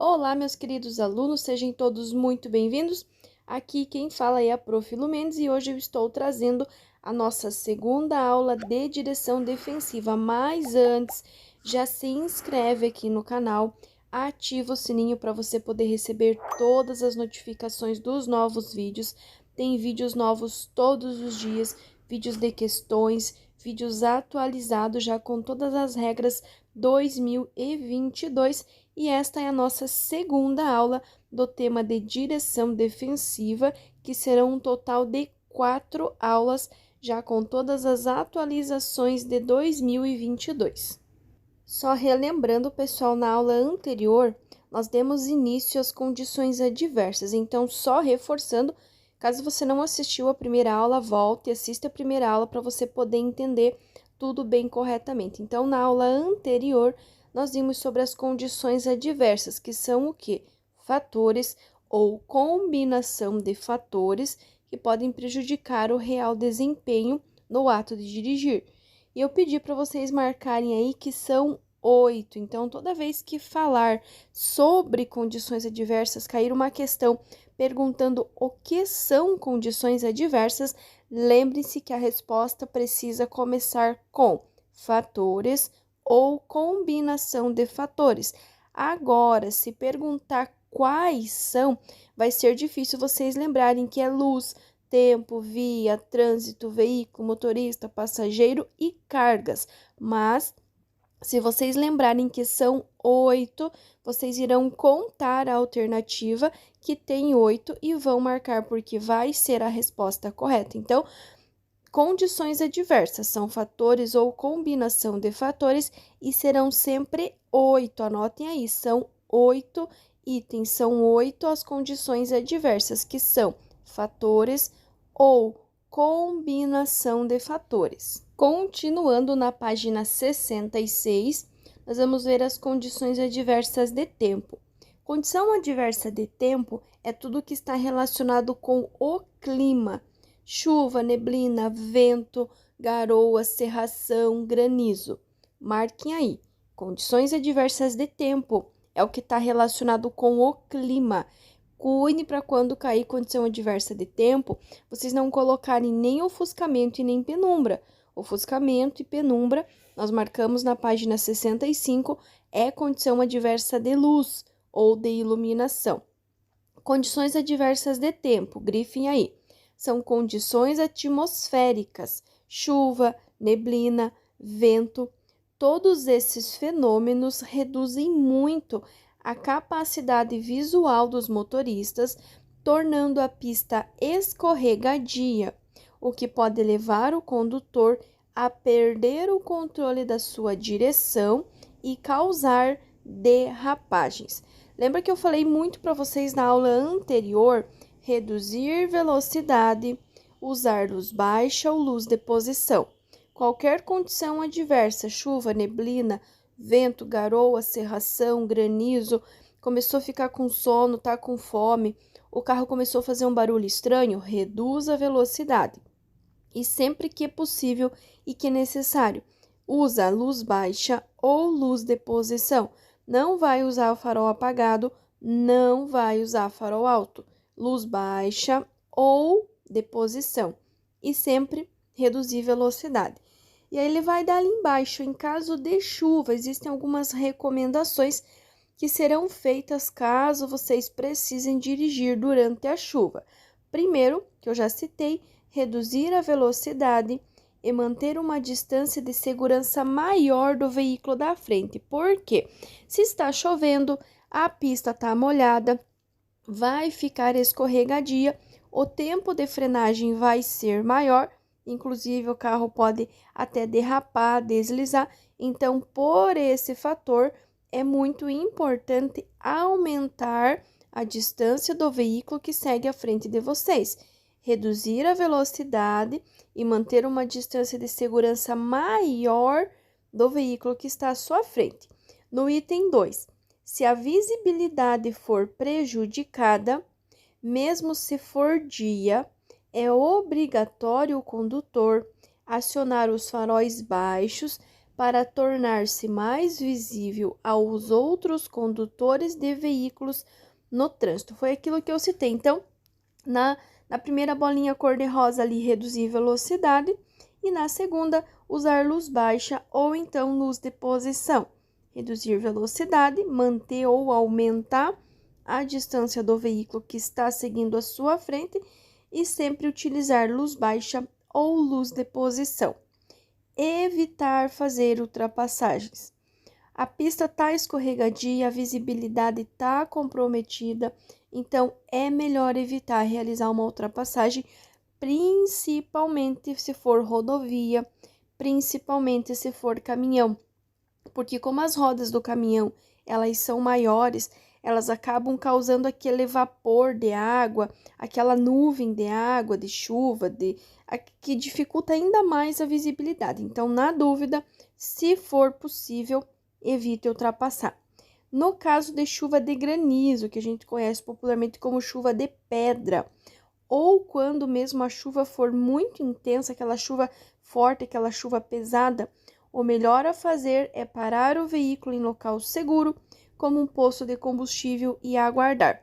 Olá, meus queridos alunos, sejam todos muito bem-vindos. Aqui quem fala é a Prof. Lu Mendes e hoje eu estou trazendo a nossa segunda aula de direção defensiva. Mas antes, já se inscreve aqui no canal, ativa o sininho para você poder receber todas as notificações dos novos vídeos. Tem vídeos novos todos os dias, vídeos de questões, vídeos atualizados já com todas as regras 2022. E esta é a nossa segunda aula do tema de direção defensiva, que serão um total de 4 aulas, já com todas as atualizações de 2022. Só relembrando, pessoal, na aula anterior, nós demos início às condições adversas. Então, só reforçando, caso você não assistiu a primeira aula, volte e assista a primeira aula para você poder entender tudo bem corretamente. Então, na aula anterior, nós vimos sobre as condições adversas, que são o quê? Fatores ou combinação de fatores que podem prejudicar o real desempenho no ato de dirigir. E eu pedi para vocês marcarem aí que são 8. Então, toda vez que falar sobre condições adversas, cair uma questão perguntando o que são condições adversas, lembre-se que a resposta precisa começar com fatores ou combinação de fatores. Agora, se perguntar quais são, vai ser difícil vocês lembrarem que é luz, tempo, via, trânsito, veículo, motorista, passageiro e cargas. Mas, se vocês lembrarem que são 8, vocês irão contar a alternativa que tem 8 e vão marcar porque vai ser a resposta correta. Então, condições adversas são fatores ou combinação de fatores e serão sempre 8. Anotem aí, são 8 itens, são 8 as condições adversas, que são fatores ou combinação de fatores. Continuando na página 66, nós vamos ver as condições adversas de tempo. Condição adversa de tempo é tudo que está relacionado com o clima. Chuva, neblina, vento, garoa, cerração, granizo. Marquem aí. Condições adversas de tempo é o que está relacionado com o clima. Cuide para quando cair condição adversa de tempo, vocês não colocarem nem ofuscamento e nem penumbra. Ofuscamento e penumbra, nós marcamos na página 65, é condição adversa de luz ou de iluminação. Condições adversas de tempo, grifem aí. São condições atmosféricas, chuva, neblina, vento. Todos esses fenômenos reduzem muito a capacidade visual dos motoristas, tornando a pista escorregadia, o que pode levar o condutor a perder o controle da sua direção e causar derrapagens. Lembra que eu falei muito para vocês na aula anterior? Reduzir velocidade, usar luz baixa ou luz de posição. Qualquer condição adversa, chuva, neblina, vento, garoa, cerração, granizo, começou a ficar com sono, tá com fome, o carro começou a fazer um barulho estranho, reduz a velocidade. E sempre que possível e que necessário, usa luz baixa ou luz de posição. Não vai usar o farol apagado, não vai usar farol alto. Luz baixa ou de posição. E sempre reduzir velocidade. E aí ele vai dar ali embaixo, em caso de chuva, existem algumas recomendações que serão feitas caso vocês precisem dirigir durante a chuva. Primeiro, que eu já citei, reduzir a velocidade e manter uma distância de segurança maior do veículo da frente. Por quê? Se está chovendo, a pista está molhada, vai ficar escorregadia, o tempo de frenagem vai ser maior, inclusive o carro pode até derrapar, deslizar. Então, por esse fator, é muito importante aumentar a distância do veículo que segue à frente de vocês. Reduzir a velocidade e manter uma distância de segurança maior do veículo que está à sua frente. No item 2, se a visibilidade for prejudicada, mesmo se for dia, é obrigatório o condutor acionar os faróis baixos para tornar-se mais visível aos outros condutores de veículos no trânsito. Foi aquilo que eu citei. Então, na primeira bolinha cor-de-rosa ali, reduzir velocidade, e na segunda, usar luz baixa ou então luz de posição. Reduzir velocidade, manter ou aumentar a distância do veículo que está seguindo à sua frente e sempre utilizar luz baixa ou luz de posição. Evitar fazer ultrapassagens. A pista está escorregadia, a visibilidade está comprometida, então é melhor evitar realizar uma ultrapassagem, principalmente se for rodovia, principalmente se for caminhão, porque como as rodas do caminhão elas são maiores, elas acabam causando aquele vapor de água, aquela nuvem de água, de chuva, que dificulta ainda mais a visibilidade. Então, na dúvida, se for possível, evite ultrapassar. No caso de chuva de granizo, que a gente conhece popularmente como chuva de pedra, ou quando mesmo a chuva for muito intensa, aquela chuva forte, aquela chuva pesada, o melhor a fazer é parar o veículo em local seguro, como um posto de combustível, e aguardar.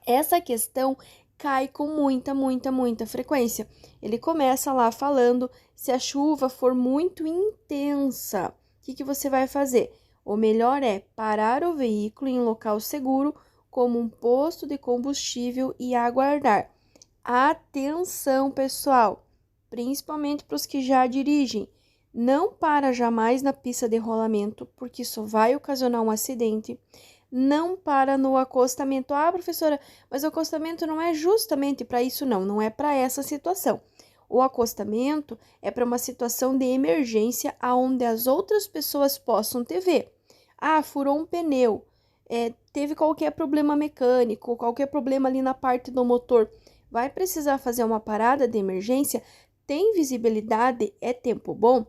Essa questão cai com muita frequência. Ele começa lá falando, se a chuva for muito intensa, o que você vai fazer? O melhor é parar o veículo em um local seguro, como um posto de combustível, e aguardar. Atenção, pessoal, principalmente para os que já dirigem. Não para jamais na pista de rolamento, porque isso vai ocasionar um acidente. Não para no acostamento. Ah, professora, mas o acostamento não é justamente para isso, não é para essa situação. O acostamento é para uma situação de emergência onde as outras pessoas possam te ver. Ah, furou um pneu, teve qualquer problema mecânico, qualquer problema ali na parte do motor. Vai precisar fazer uma parada de emergência, tem visibilidade, é tempo bom,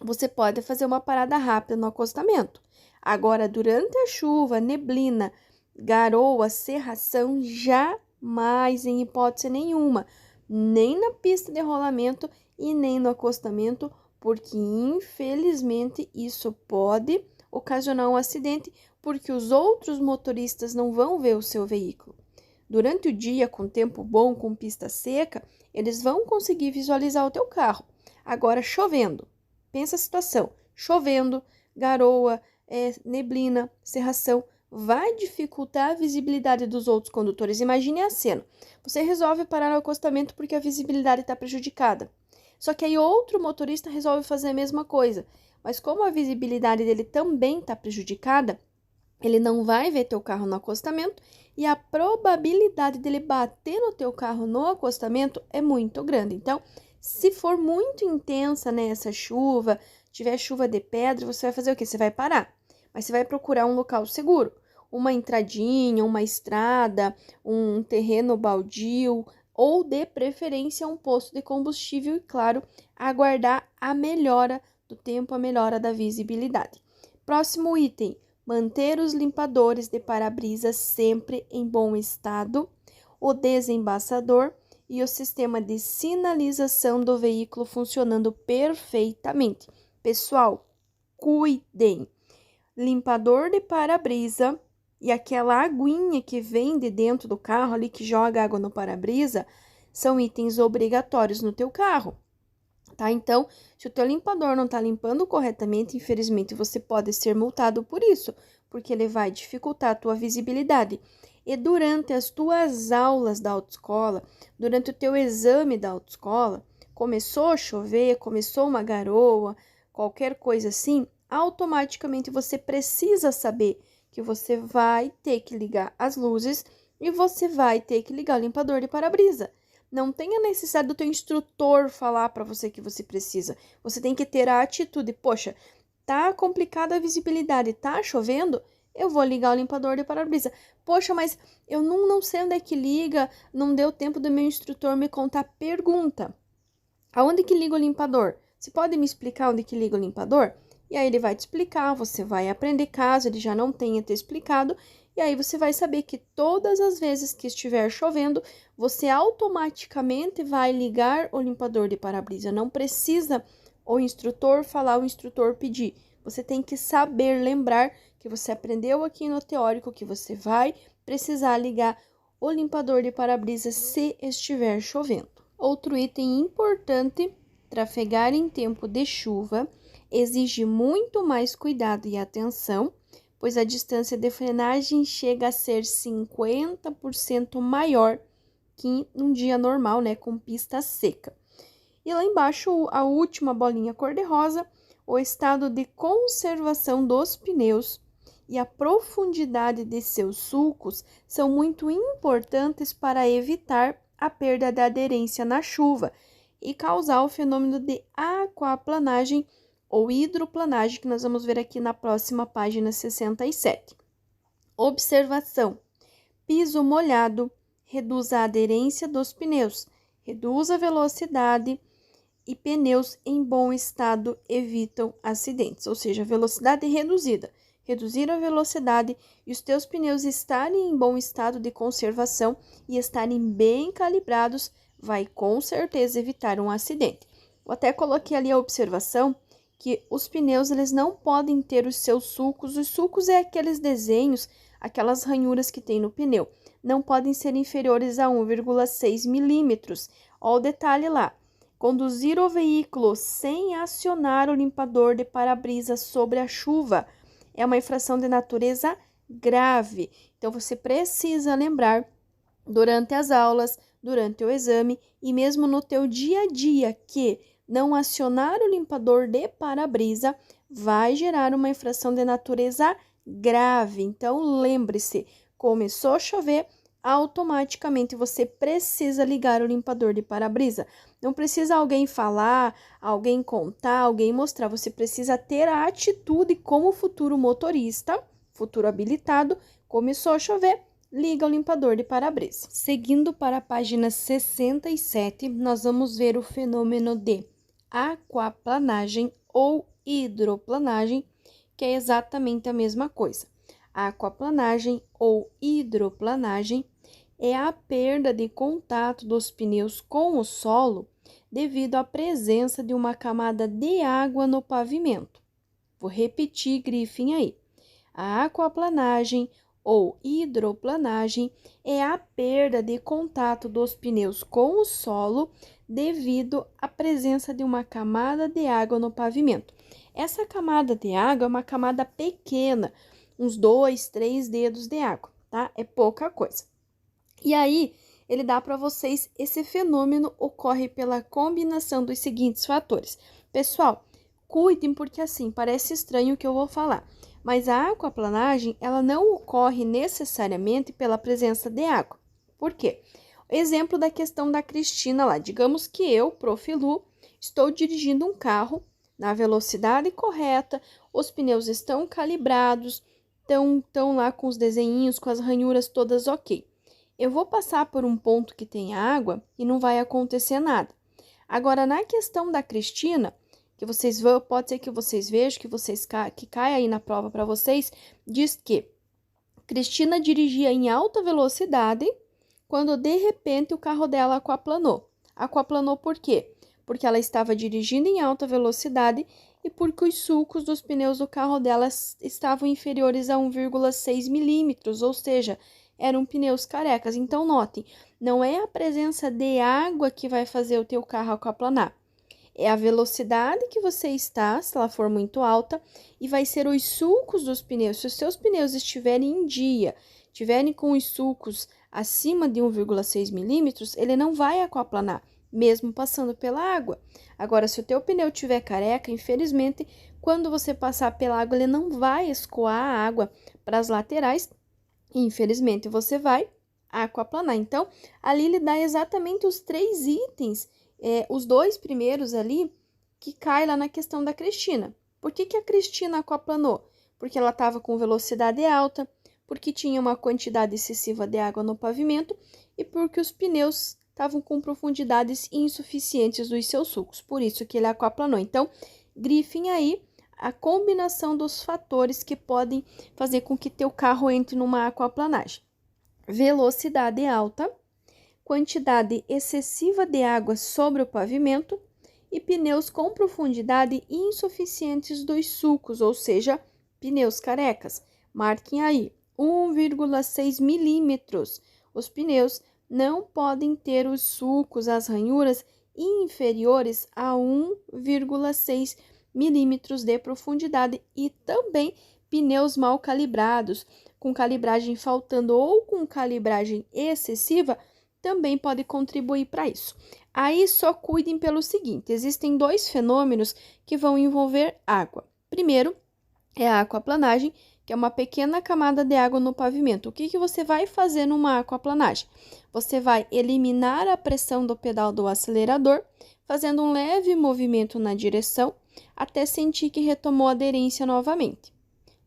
você pode fazer uma parada rápida no acostamento. Agora, durante a chuva, neblina, garoa, cerração, jamais, em hipótese nenhuma, nem na pista de rolamento e nem no acostamento, porque infelizmente isso pode ocasionar um acidente, porque os outros motoristas não vão ver o seu veículo. Durante o dia, com tempo bom, com pista seca, eles vão conseguir visualizar o teu carro. Agora, chovendo. Pensa a situação, chovendo, garoa, neblina, cerração, vai dificultar a visibilidade dos outros condutores. Imagine a cena, você resolve parar no acostamento porque a visibilidade está prejudicada. Só que aí outro motorista resolve fazer a mesma coisa, mas como a visibilidade dele também está prejudicada, ele não vai ver teu carro no acostamento e a probabilidade dele bater no teu carro no acostamento é muito grande. Então, se for muito intensa, né, essa chuva, tiver chuva de pedra, você vai fazer o quê? Você vai parar, mas você vai procurar um local seguro, uma entradinha, uma estrada, um terreno baldio, ou de preferência um posto de combustível e, claro, aguardar a melhora do tempo, a melhora da visibilidade. Próximo item, manter os limpadores de para-brisa sempre em bom estado, o desembaçador e o sistema de sinalização do veículo funcionando perfeitamente. Pessoal, cuidem! Limpador de para-brisa e aquela aguinha que vem de dentro do carro ali, que joga água no para-brisa, são itens obrigatórios no teu carro, tá? Então, se o teu limpador não tá limpando corretamente, infelizmente você pode ser multado por isso, porque ele vai dificultar a tua visibilidade. E durante as tuas aulas da autoescola, durante o teu exame da autoescola, começou a chover, começou uma garoa, qualquer coisa assim, automaticamente você precisa saber que você vai ter que ligar as luzes e você vai ter que ligar o limpador de para-brisa. Não tem a necessidade do teu instrutor falar para você que você precisa. Você tem que ter a atitude, poxa, tá complicada a visibilidade, tá chovendo? Eu vou ligar o limpador de para-brisa. Poxa, mas eu não sei onde é que liga, não deu tempo do meu instrutor me contar. Pergunta, aonde que liga o limpador? Você pode me explicar onde que liga o limpador? E aí ele vai te explicar, você vai aprender caso ele já não tenha te explicado, e aí você vai saber que todas as vezes que estiver chovendo, você automaticamente vai ligar o limpador de para-brisa, não precisa o instrutor falar, o instrutor pedir. Você tem que saber lembrar que você aprendeu aqui no teórico que você vai precisar ligar o limpador de para-brisa se estiver chovendo. Outro item importante, trafegar em tempo de chuva exige muito mais cuidado e atenção, pois a distância de frenagem chega a ser 50% maior que num dia normal, né, com pista seca. E lá embaixo, a última bolinha cor-de-rosa, o estado de conservação dos pneus e a profundidade de seus sulcos são muito importantes para evitar a perda da aderência na chuva e causar o fenômeno de aquaplanagem ou hidroplanagem, que nós vamos ver aqui na próxima página 67. Observação: piso molhado reduz a aderência dos pneus, reduz a velocidade e pneus em bom estado evitam acidentes, ou seja, velocidade reduzida. Reduzir a velocidade e os teus pneus estarem em bom estado de conservação e estarem bem calibrados vai com certeza evitar um acidente. Eu até coloquei ali a observação que os pneus eles não podem ter os seus sulcos. Os sulcos é aqueles desenhos, aquelas ranhuras que tem no pneu. Não podem ser inferiores a 1,6 milímetros. Olha o detalhe lá. Conduzir o veículo sem acionar o limpador de para-brisa sobre a chuva é uma infração de natureza grave. Então, você precisa lembrar durante as aulas, durante o exame e mesmo no teu dia a dia que não acionar o limpador de para-brisa vai gerar uma infração de natureza grave. Então, lembre-se, começou a chover, automaticamente você precisa ligar o limpador de para-brisa. Não precisa alguém falar, alguém contar, alguém mostrar. Você precisa ter a atitude como futuro motorista, futuro habilitado. Começou a chover, liga o limpador de para-brisa. Seguindo para a página 67, nós vamos ver o fenômeno de aquaplanagem ou hidroplanagem, que é exatamente a mesma coisa. A aquaplanagem ou hidroplanagem é a perda de contato dos pneus com o solo devido à presença de uma camada de água no pavimento. Vou repetir, grifem aí. A aquaplanagem ou hidroplanagem é a perda de contato dos pneus com o solo devido à presença de uma camada de água no pavimento. Essa camada de água é uma camada pequena, uns 2, 3 dedos de água, tá? É pouca coisa. E aí, ele dá para vocês, esse fenômeno ocorre pela combinação dos seguintes fatores. Pessoal, cuidem porque assim, parece estranho o que eu vou falar, mas a aquaplanagem, ela não ocorre necessariamente pela presença de água. Por quê? Exemplo da questão da Cristina lá, digamos que eu, Prof. Lu, estou dirigindo um carro na velocidade correta, os pneus estão calibrados, estão lá com os desenhinhos, com as ranhuras todas ok. Eu vou passar por um ponto que tem água e não vai acontecer nada. Agora, na questão da Cristina, que vocês vão, pode ser que vocês vejam, que caia aí na prova para vocês, diz que Cristina dirigia em alta velocidade quando de repente o carro dela aquaplanou. Aquaplanou por quê? Porque ela estava dirigindo em alta velocidade e porque os sulcos dos pneus do carro dela estavam inferiores a 1,6 milímetros, ou seja, eram pneus carecas. Então, notem, não é a presença de água que vai fazer o teu carro aquaplanar. É a velocidade que você está, se ela for muito alta, e vai ser os sulcos dos pneus. Se os seus pneus estiverem em dia, tiverem com os sulcos acima de 1,6 milímetros, ele não vai aquaplanar, mesmo passando pela água. Agora, se o teu pneu tiver careca, infelizmente, quando você passar pela água, ele não vai escoar a água para as laterais, infelizmente, você vai aquaplanar. Então, ali ele dá exatamente os 3 itens, os 2 primeiros ali, que cai lá na questão da Cristina. Por que a Cristina aquaplanou? Porque ela estava com velocidade alta, porque tinha uma quantidade excessiva de água no pavimento e porque os pneus estavam com profundidades insuficientes dos seus sulcos. Por isso que ele aquaplanou. Então, grifem aí a combinação dos fatores que podem fazer com que teu carro entre numa aquaplanagem. Velocidade alta, quantidade excessiva de água sobre o pavimento e pneus com profundidade insuficientes dos sulcos, ou seja, pneus carecas. Marquem aí, 1,6 milímetros. Os pneus não podem ter os sulcos, as ranhuras, inferiores a 1,6 milímetros de profundidade e também pneus mal calibrados, com calibragem faltando ou com calibragem excessiva, também pode contribuir para isso. Aí só cuidem pelo seguinte, existem dois fenômenos que vão envolver água. Primeiro é a aquaplanagem, que é uma pequena camada de água no pavimento. O que você vai fazer numa aquaplanagem? Você vai eliminar a pressão do pedal do acelerador, fazendo um leve movimento na direção, até sentir que retomou a aderência novamente.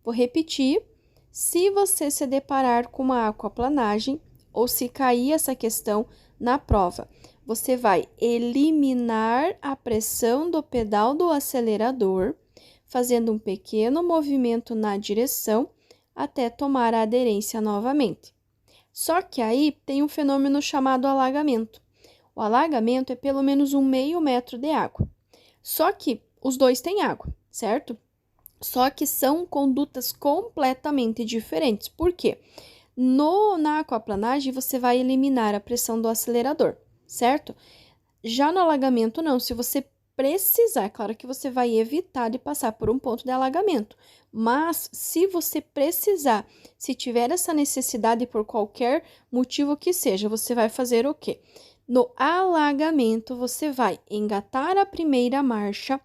Vou repetir, se você se deparar com uma aquaplanagem, ou se cair essa questão na prova, você vai eliminar a pressão do pedal do acelerador, fazendo um pequeno movimento na direção até tomar a aderência novamente. Só que aí tem um fenômeno chamado alagamento. O alagamento é pelo menos 1/2 metro de água. Só que os dois têm água, certo? Só que são condutas completamente diferentes. Por quê? Na aquaplanagem, você vai eliminar a pressão do acelerador, certo? Já no alagamento, não. Se você precisar, claro que você vai evitar de passar por um ponto de alagamento. Mas, se você precisar, se tiver essa necessidade por qualquer motivo que seja, você vai fazer o quê? No alagamento, você vai engatar a primeira marcha,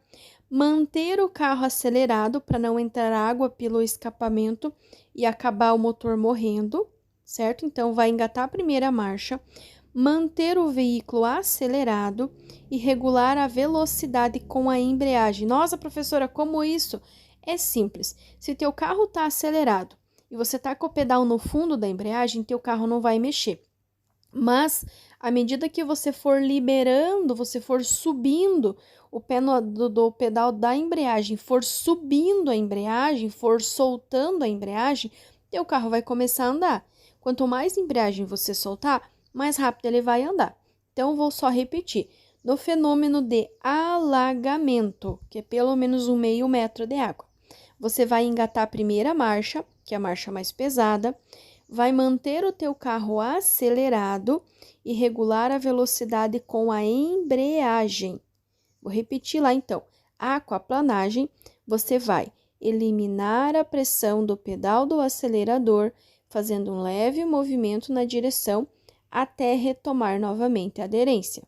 manter o carro acelerado para não entrar água pelo escapamento e acabar o motor morrendo, certo? Então, vai engatar a primeira marcha, manter o veículo acelerado e regular a velocidade com a embreagem. Nossa, professora, como isso? É simples. Se teu carro está acelerado e você está com o pedal no fundo da embreagem, teu carro não vai mexer. Mas, à medida que você for liberando, você for subindo o pé do pedal da embreagem, for subindo a embreagem, for soltando a embreagem, teu carro vai começar a andar. Quanto mais embreagem você soltar, mais rápido ele vai andar. Então, vou só repetir. No fenômeno de alagamento, que é pelo menos 1/2 metro de água, você vai engatar a primeira marcha, que é a marcha mais pesada, vai manter o teu carro acelerado e regular a velocidade com a embreagem. Vou repetir lá então. Aquaplanagem, você vai eliminar a pressão do pedal do acelerador, fazendo um leve movimento na direção até retomar novamente a aderência.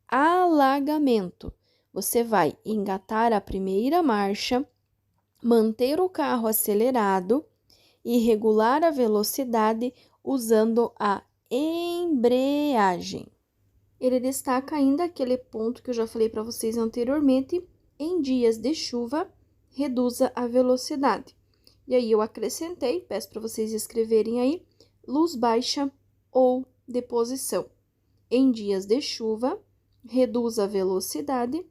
Alagamento, você vai engatar a primeira marcha, manter o carro acelerado e regular a velocidade usando a embreagem. Ele destaca ainda aquele ponto que eu já falei para vocês anteriormente, em dias de chuva, reduza a velocidade. E aí eu acrescentei, peço para vocês escreverem aí, luz baixa ou deposição. Em dias de chuva, reduz a velocidade,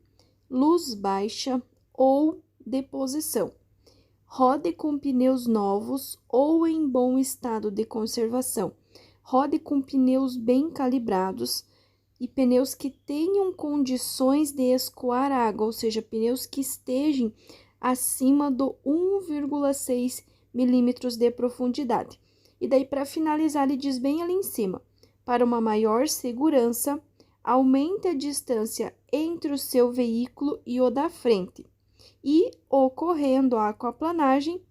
luz baixa ou deposição. Rode com pneus novos ou em bom estado de conservação. Rode com pneus bem calibrados e pneus que tenham condições de escoar água, ou seja, pneus que estejam acima do 1,6 milímetros de profundidade. E daí, para finalizar, ele diz bem ali em cima, para uma maior segurança, aumente a distância entre o seu veículo e o da frente. E, ocorrendo a aquaplanagem,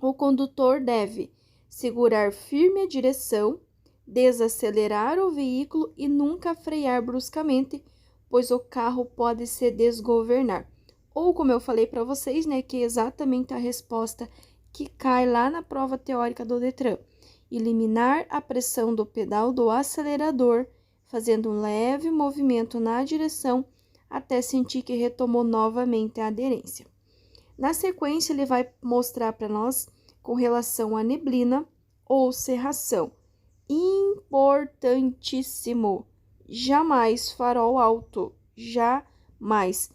o condutor deve segurar firme a direção, desacelerar o veículo e nunca frear bruscamente, pois o carro pode se desgovernar. Ou, como eu falei para vocês, né, que é exatamente a resposta que cai lá na prova teórica do Detran. Eliminar a pressão do pedal do acelerador, fazendo um leve movimento na direção até sentir que retomou novamente a aderência. Na sequência, ele vai mostrar para nós com relação à neblina ou cerração. Importantíssimo! Jamais farol alto, jamais.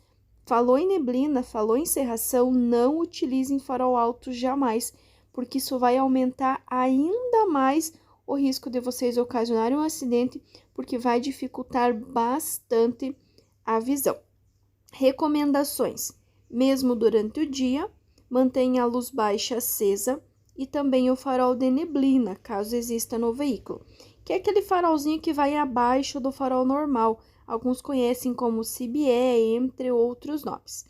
Falou em neblina, falou em cerração, não utilizem farol alto jamais, porque isso vai aumentar ainda mais o risco de vocês ocasionarem um acidente, porque vai dificultar bastante a visão. Recomendações: mesmo durante o dia, mantenha a luz baixa acesa e também o farol de neblina, caso exista no veículo, que é aquele farolzinho que vai abaixo do farol normal. Alguns conhecem como CBE, entre outros nomes.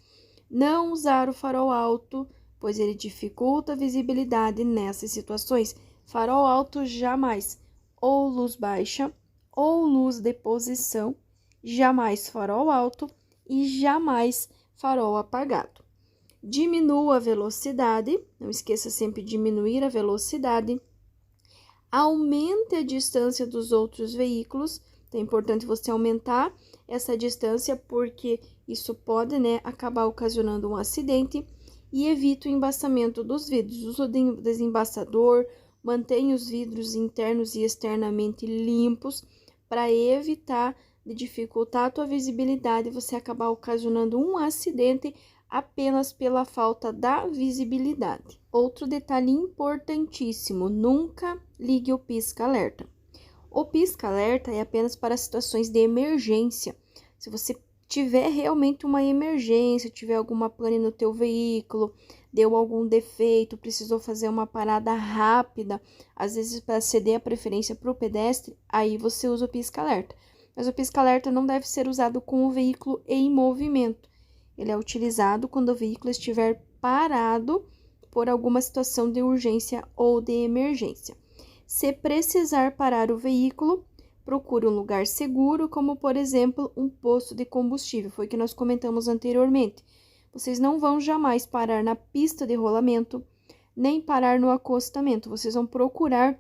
Não usar o farol alto, pois ele dificulta a visibilidade nessas situações. Farol alto jamais, ou luz baixa, ou luz de posição, jamais farol alto e jamais farol apagado. Diminua a velocidade, não esqueça sempre de diminuir a velocidade. Aumente a distância dos outros veículos, então é importante você aumentar essa distância, porque isso pode, acabar ocasionando um acidente. E evite o embaçamento dos vidros. Use o desembaçador, mantenha os vidros internos e externamente limpos, para evitar de dificultar a tua visibilidade e você acabar ocasionando um acidente apenas pela falta da visibilidade. Outro detalhe importantíssimo: nunca ligue o pisca-alerta. O pisca-alerta é apenas para situações de emergência. Se você tiver realmente uma emergência, tiver alguma pane no teu veículo, deu algum defeito, precisou fazer uma parada rápida, às vezes para ceder a preferência para o pedestre, aí você usa o pisca-alerta. Mas o pisca-alerta não deve ser usado com o veículo em movimento. Ele é utilizado quando o veículo estiver parado por alguma situação de urgência ou de emergência. Se precisar parar o veículo, procure um lugar seguro, como, por exemplo, um posto de combustível. Foi o que nós comentamos anteriormente. Vocês não vão jamais parar na pista de rolamento, nem parar no acostamento. Vocês vão procurar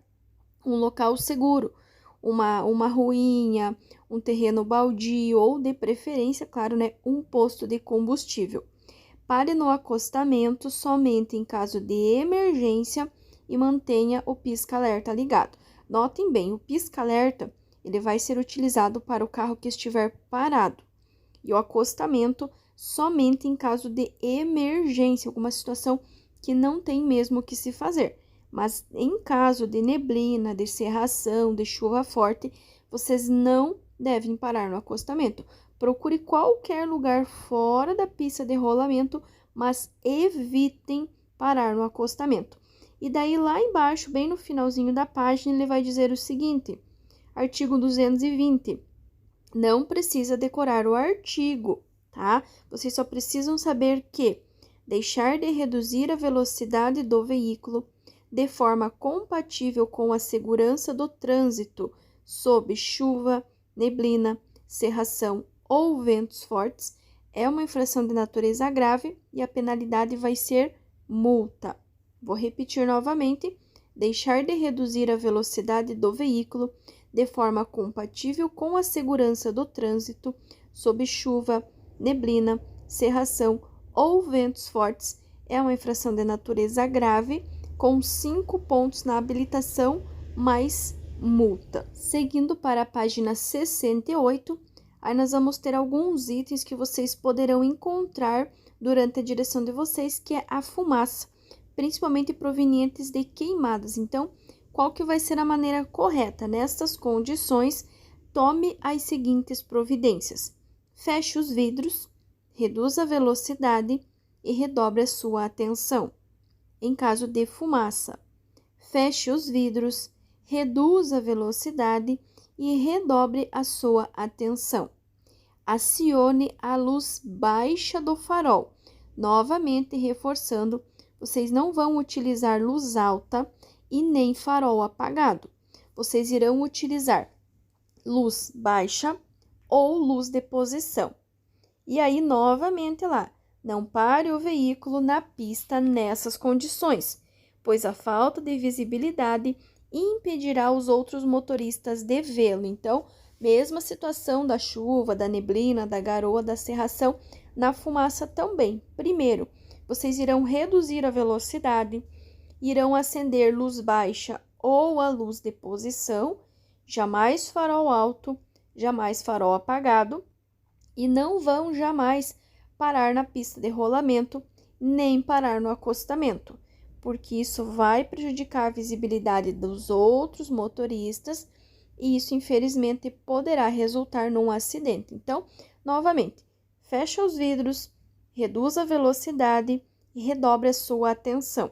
um local seguro, uma ruinha, um terreno baldio ou, de preferência, claro, um posto de combustível. Pare no acostamento somente em caso de emergência e mantenha o pisca-alerta ligado. Notem bem, o pisca-alerta ele vai ser utilizado para o carro que estiver parado, e o acostamento somente em caso de emergência, alguma situação que não tem mesmo o que se fazer. Mas em caso de neblina, de cerração, de chuva forte, vocês não devem parar no acostamento. Procure qualquer lugar fora da pista de rolamento, mas evitem parar no acostamento. E daí lá embaixo, bem no finalzinho da página, ele vai dizer o seguinte: artigo 220. Não precisa decorar o artigo, tá? Vocês só precisam saber que deixar de reduzir a velocidade do veículo de forma compatível com a segurança do trânsito sob chuva, neblina, cerração ou ventos fortes é uma infração de natureza grave e a penalidade vai ser multa. Vou repetir novamente: deixar de reduzir a velocidade do veículo de forma compatível com a segurança do trânsito sob chuva, neblina, cerração ou ventos fortes é uma infração de natureza grave, com 5 pontos na habilitação, mais multa. Seguindo para a página 68, aí nós vamos ter alguns itens que vocês poderão encontrar durante a direção de vocês, que é a fumaça, principalmente provenientes de queimadas. Então, qual que vai ser a maneira correta? Nestas condições, tome as seguintes providências: feche os vidros, reduza a velocidade e redobre a sua atenção. Em caso de fumaça, feche os vidros, reduza a velocidade e redobre a sua atenção. Acione a luz baixa do farol. Novamente reforçando, vocês não vão utilizar luz alta e nem farol apagado. Vocês irão utilizar luz baixa ou luz de posição. E aí, novamente lá, não pare o veículo na pista nessas condições, pois a falta de visibilidade impedirá os outros motoristas de vê-lo. Então, mesma situação da chuva, da neblina, da garoa, da cerração, na fumaça também. Primeiro, vocês irão reduzir a velocidade, irão acender luz baixa ou a luz de posição, jamais farol alto, jamais farol apagado, e não vão jamais parar na pista de rolamento, nem parar no acostamento, porque isso vai prejudicar a visibilidade dos outros motoristas e isso, infelizmente, poderá resultar num acidente. Então, novamente, fecha os vidros, reduz a velocidade e redobre a sua atenção.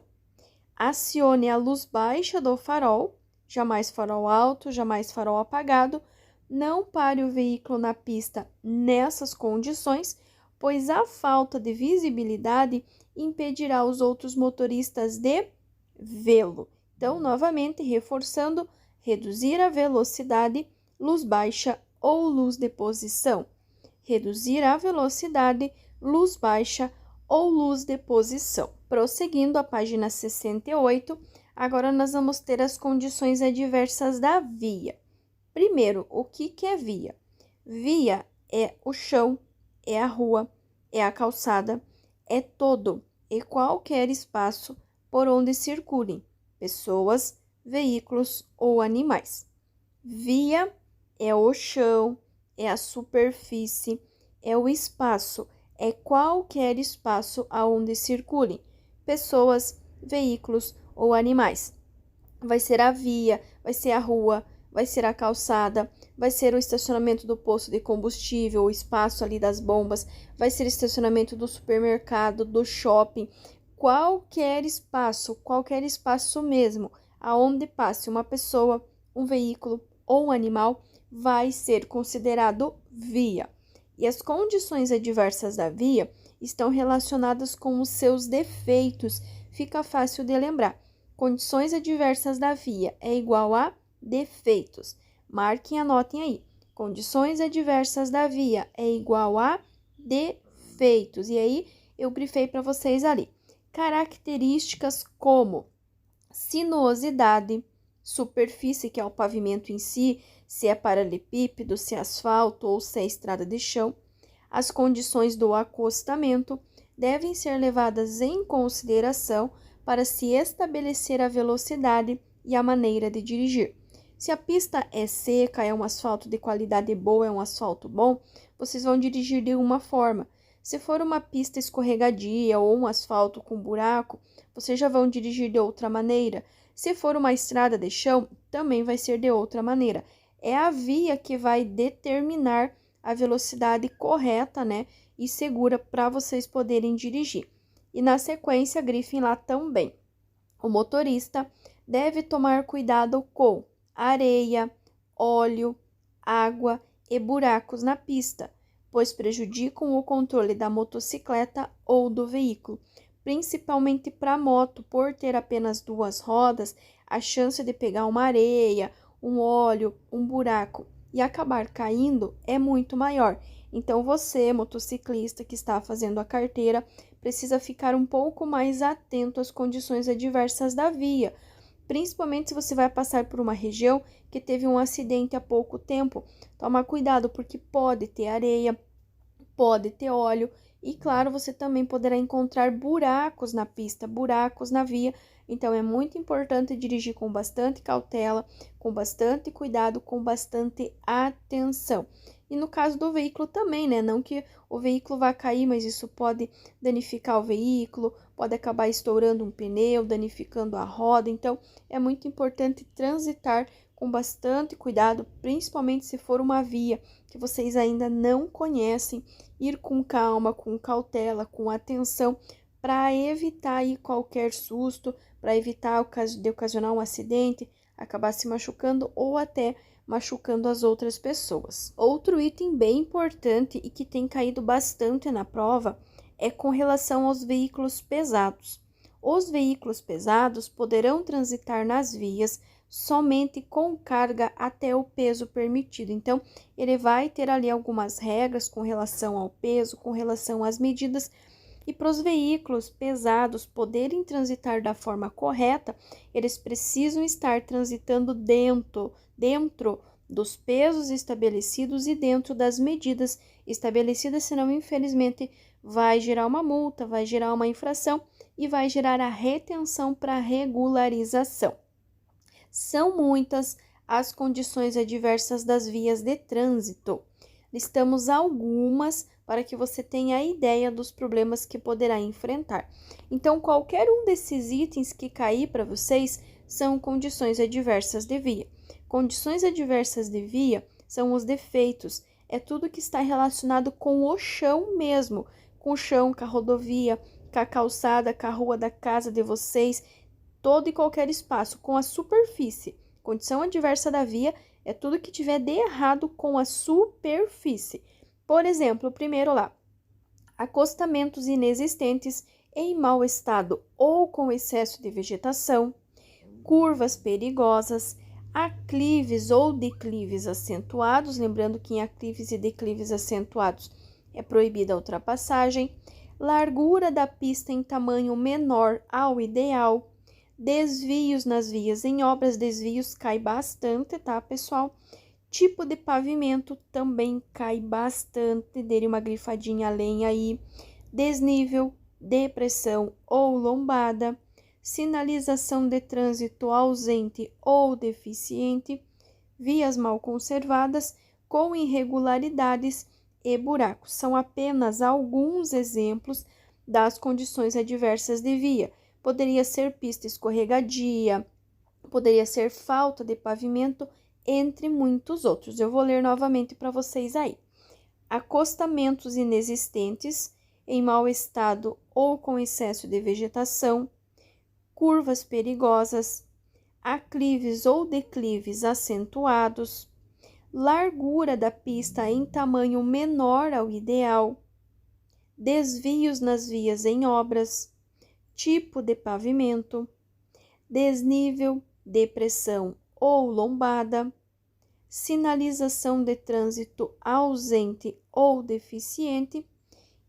Acione a luz baixa do farol, jamais farol alto, jamais farol apagado. Não pare o veículo na pista nessas condições, pois a falta de visibilidade impedirá os outros motoristas de vê-lo. Então, novamente, reforçando, reduzir a velocidade, luz baixa ou luz de posição. Reduzir a velocidade, luz baixa ou luz de posição. Prosseguindo a página 68, agora nós vamos ter as condições adversas da via. Primeiro, o que é via? Via é o chão, é a rua, é a calçada, é todo e qualquer espaço por onde circulem pessoas, veículos ou animais. Via é o chão, é a superfície, é o espaço, é qualquer espaço aonde circulem pessoas, veículos ou animais. Vai ser a via, vai ser a rua, vai ser a calçada, vai ser o estacionamento do posto de combustível, o espaço ali das bombas, vai ser o estacionamento do supermercado, do shopping, qualquer espaço mesmo, aonde passe uma pessoa, um veículo ou um animal, vai ser considerado via. E as condições adversas da via estão relacionadas com os seus defeitos. Fica fácil de lembrar. Condições adversas da via é igual a defeitos. Marquem, anotem aí. Condições adversas da via é igual a defeitos. E aí, eu grifei para vocês ali. Características como sinuosidade, superfície, que é o pavimento em si, se é paralelepípedo, se é asfalto ou se é estrada de chão. As condições do acostamento devem ser levadas em consideração para se estabelecer a velocidade e a maneira de dirigir. Se a pista é seca, é um asfalto de qualidade boa, é um asfalto bom, vocês vão dirigir de uma forma. Se for uma pista escorregadia ou um asfalto com buraco, vocês já vão dirigir de outra maneira. Se for uma estrada de chão, também vai ser de outra maneira. É a via que vai determinar a velocidade correta, né, e segura para vocês poderem dirigir. E na sequência, grifem lá também. O motorista deve tomar cuidado com areia, óleo, água e buracos na pista, pois prejudicam o controle da motocicleta ou do veículo. Principalmente para a moto, por ter apenas duas rodas, a chance de pegar uma areia, um óleo, um buraco e acabar caindo é muito maior. Então, você, motociclista que está fazendo a carteira, precisa ficar um pouco mais atento às condições adversas da via, principalmente se você vai passar por uma região que teve um acidente há pouco tempo. Toma cuidado, porque pode ter areia, pode ter óleo e, claro, você também poderá encontrar buracos na pista, buracos na via. Então, é muito importante dirigir com bastante cautela, com bastante cuidado, com bastante atenção. E no caso do veículo também, né? Não que o veículo vá cair, mas isso pode danificar o veículo, pode acabar estourando um pneu, danificando a roda. Então, é muito importante transitar com bastante cuidado, principalmente se for uma via que vocês ainda não conhecem, ir com calma, com cautela, com atenção, para evitar aí qualquer susto, para evitar de ocasionar um acidente, acabar se machucando ou até machucando as outras pessoas. Outro item bem importante e que tem caído bastante na prova é com relação aos veículos pesados. Os veículos pesados poderão transitar nas vias somente com carga até o peso permitido. Então, ele vai ter ali algumas regras com relação ao peso, com relação às medidas. E para os veículos pesados poderem transitar da forma correta, eles precisam estar transitando dentro dos pesos estabelecidos e dentro das medidas estabelecidas, senão, infelizmente, vai gerar uma multa, vai gerar uma infração e vai gerar a retenção para regularização. São muitas as condições adversas das vias de trânsito. Listamos algumas para que você tenha a ideia dos problemas que poderá enfrentar. Então, qualquer um desses itens que cair para vocês são condições adversas de via. Condições adversas de via são os defeitos, é tudo que está relacionado com o chão mesmo, com o chão, com a rodovia, com a calçada, com a rua da casa de vocês, todo e qualquer espaço, com a superfície. Condição adversa da via é tudo que tiver de errado com a superfície. Por exemplo, o primeiro lá, acostamentos inexistentes em mau estado ou com excesso de vegetação, curvas perigosas, aclives ou declives acentuados, lembrando que em aclives e declives acentuados é proibida a ultrapassagem, largura da pista em tamanho menor ao ideal, desvios nas vias em obras, desvios cai bastante, tá, pessoal? Tipo de pavimento também cai bastante, dê uma grifadinha além aí, desnível, depressão ou lombada, sinalização de trânsito ausente ou deficiente, vias mal conservadas com irregularidades e buracos. São apenas alguns exemplos das condições adversas de via. Poderia ser pista escorregadia, poderia ser falta de pavimento, entre muitos outros. Eu vou ler novamente para vocês aí. Acostamentos inexistentes, em mau estado ou com excesso de vegetação, curvas perigosas, aclives ou declives acentuados, largura da pista em tamanho menor ao ideal, desvios nas vias em obras, tipo de pavimento, desnível, depressão ou lombada, sinalização de trânsito ausente ou deficiente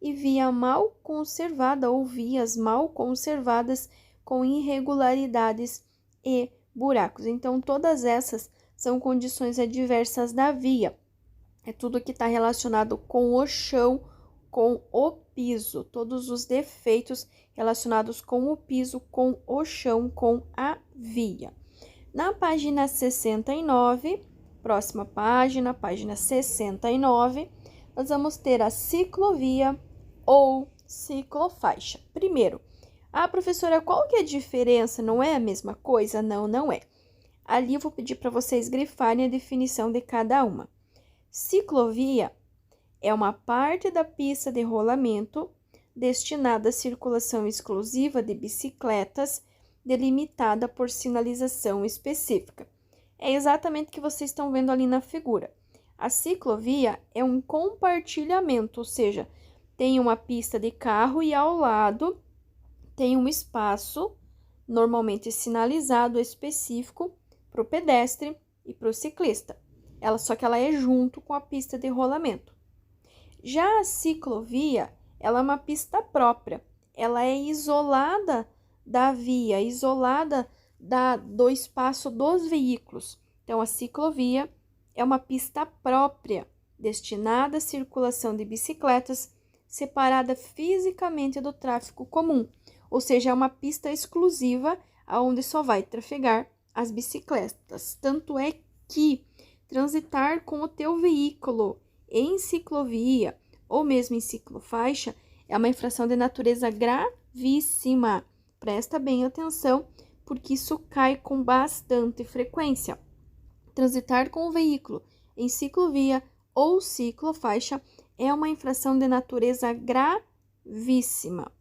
e via mal conservada ou vias mal conservadas com irregularidades e buracos. Então, todas essas são condições adversas da via. É tudo que está relacionado com o chão, com o piso, todos os defeitos relacionados com o piso, com o chão, com a via. Na página 69, próxima página, página 69, nós vamos ter a ciclovia ou ciclofaixa. Primeiro, professora, qual que é a diferença? Não é a mesma coisa? Não, não é. Ali eu vou pedir para vocês grifarem a definição de cada uma. Ciclovia é uma parte da pista de rolamento destinada à circulação exclusiva de bicicletas, delimitada por sinalização específica. É exatamente o que vocês estão vendo ali na figura. A ciclovia é um compartilhamento, ou seja, tem uma pista de carro e ao lado tem um espaço, normalmente sinalizado específico, para o pedestre e para o ciclista. Só que ela é junto com a pista de rolamento. Já a ciclovia, ela é uma pista própria, ela é isolada da via, isolada do espaço dos veículos. Então, a ciclovia é uma pista própria, destinada à circulação de bicicletas, separada fisicamente do tráfego comum, ou seja, é uma pista exclusiva onde só vai trafegar as bicicletas. Tanto é que transitar com o teu veículo em ciclovia ou mesmo em ciclofaixa é uma infração de natureza gravíssima. Presta bem atenção, porque isso cai com bastante frequência. Transitar com o veículo em ciclovia ou ciclofaixa é uma infração de natureza gravíssima.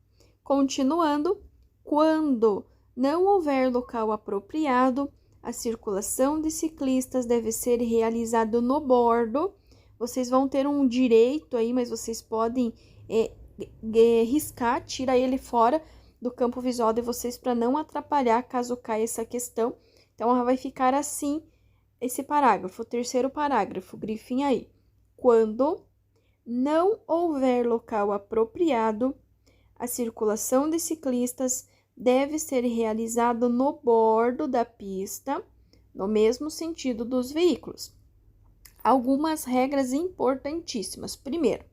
Continuando, quando não houver local apropriado, a circulação de ciclistas deve ser realizada no bordo. Vocês vão ter um direito aí, mas vocês podem riscar, tirar ele fora do campo visual de vocês para não atrapalhar caso caia essa questão. Então, ela vai ficar assim, esse parágrafo, o terceiro parágrafo, grifem aí. Quando não houver local apropriado, a circulação de ciclistas deve ser realizada no bordo da pista, no mesmo sentido dos veículos. Algumas regras importantíssimas. Primeiro,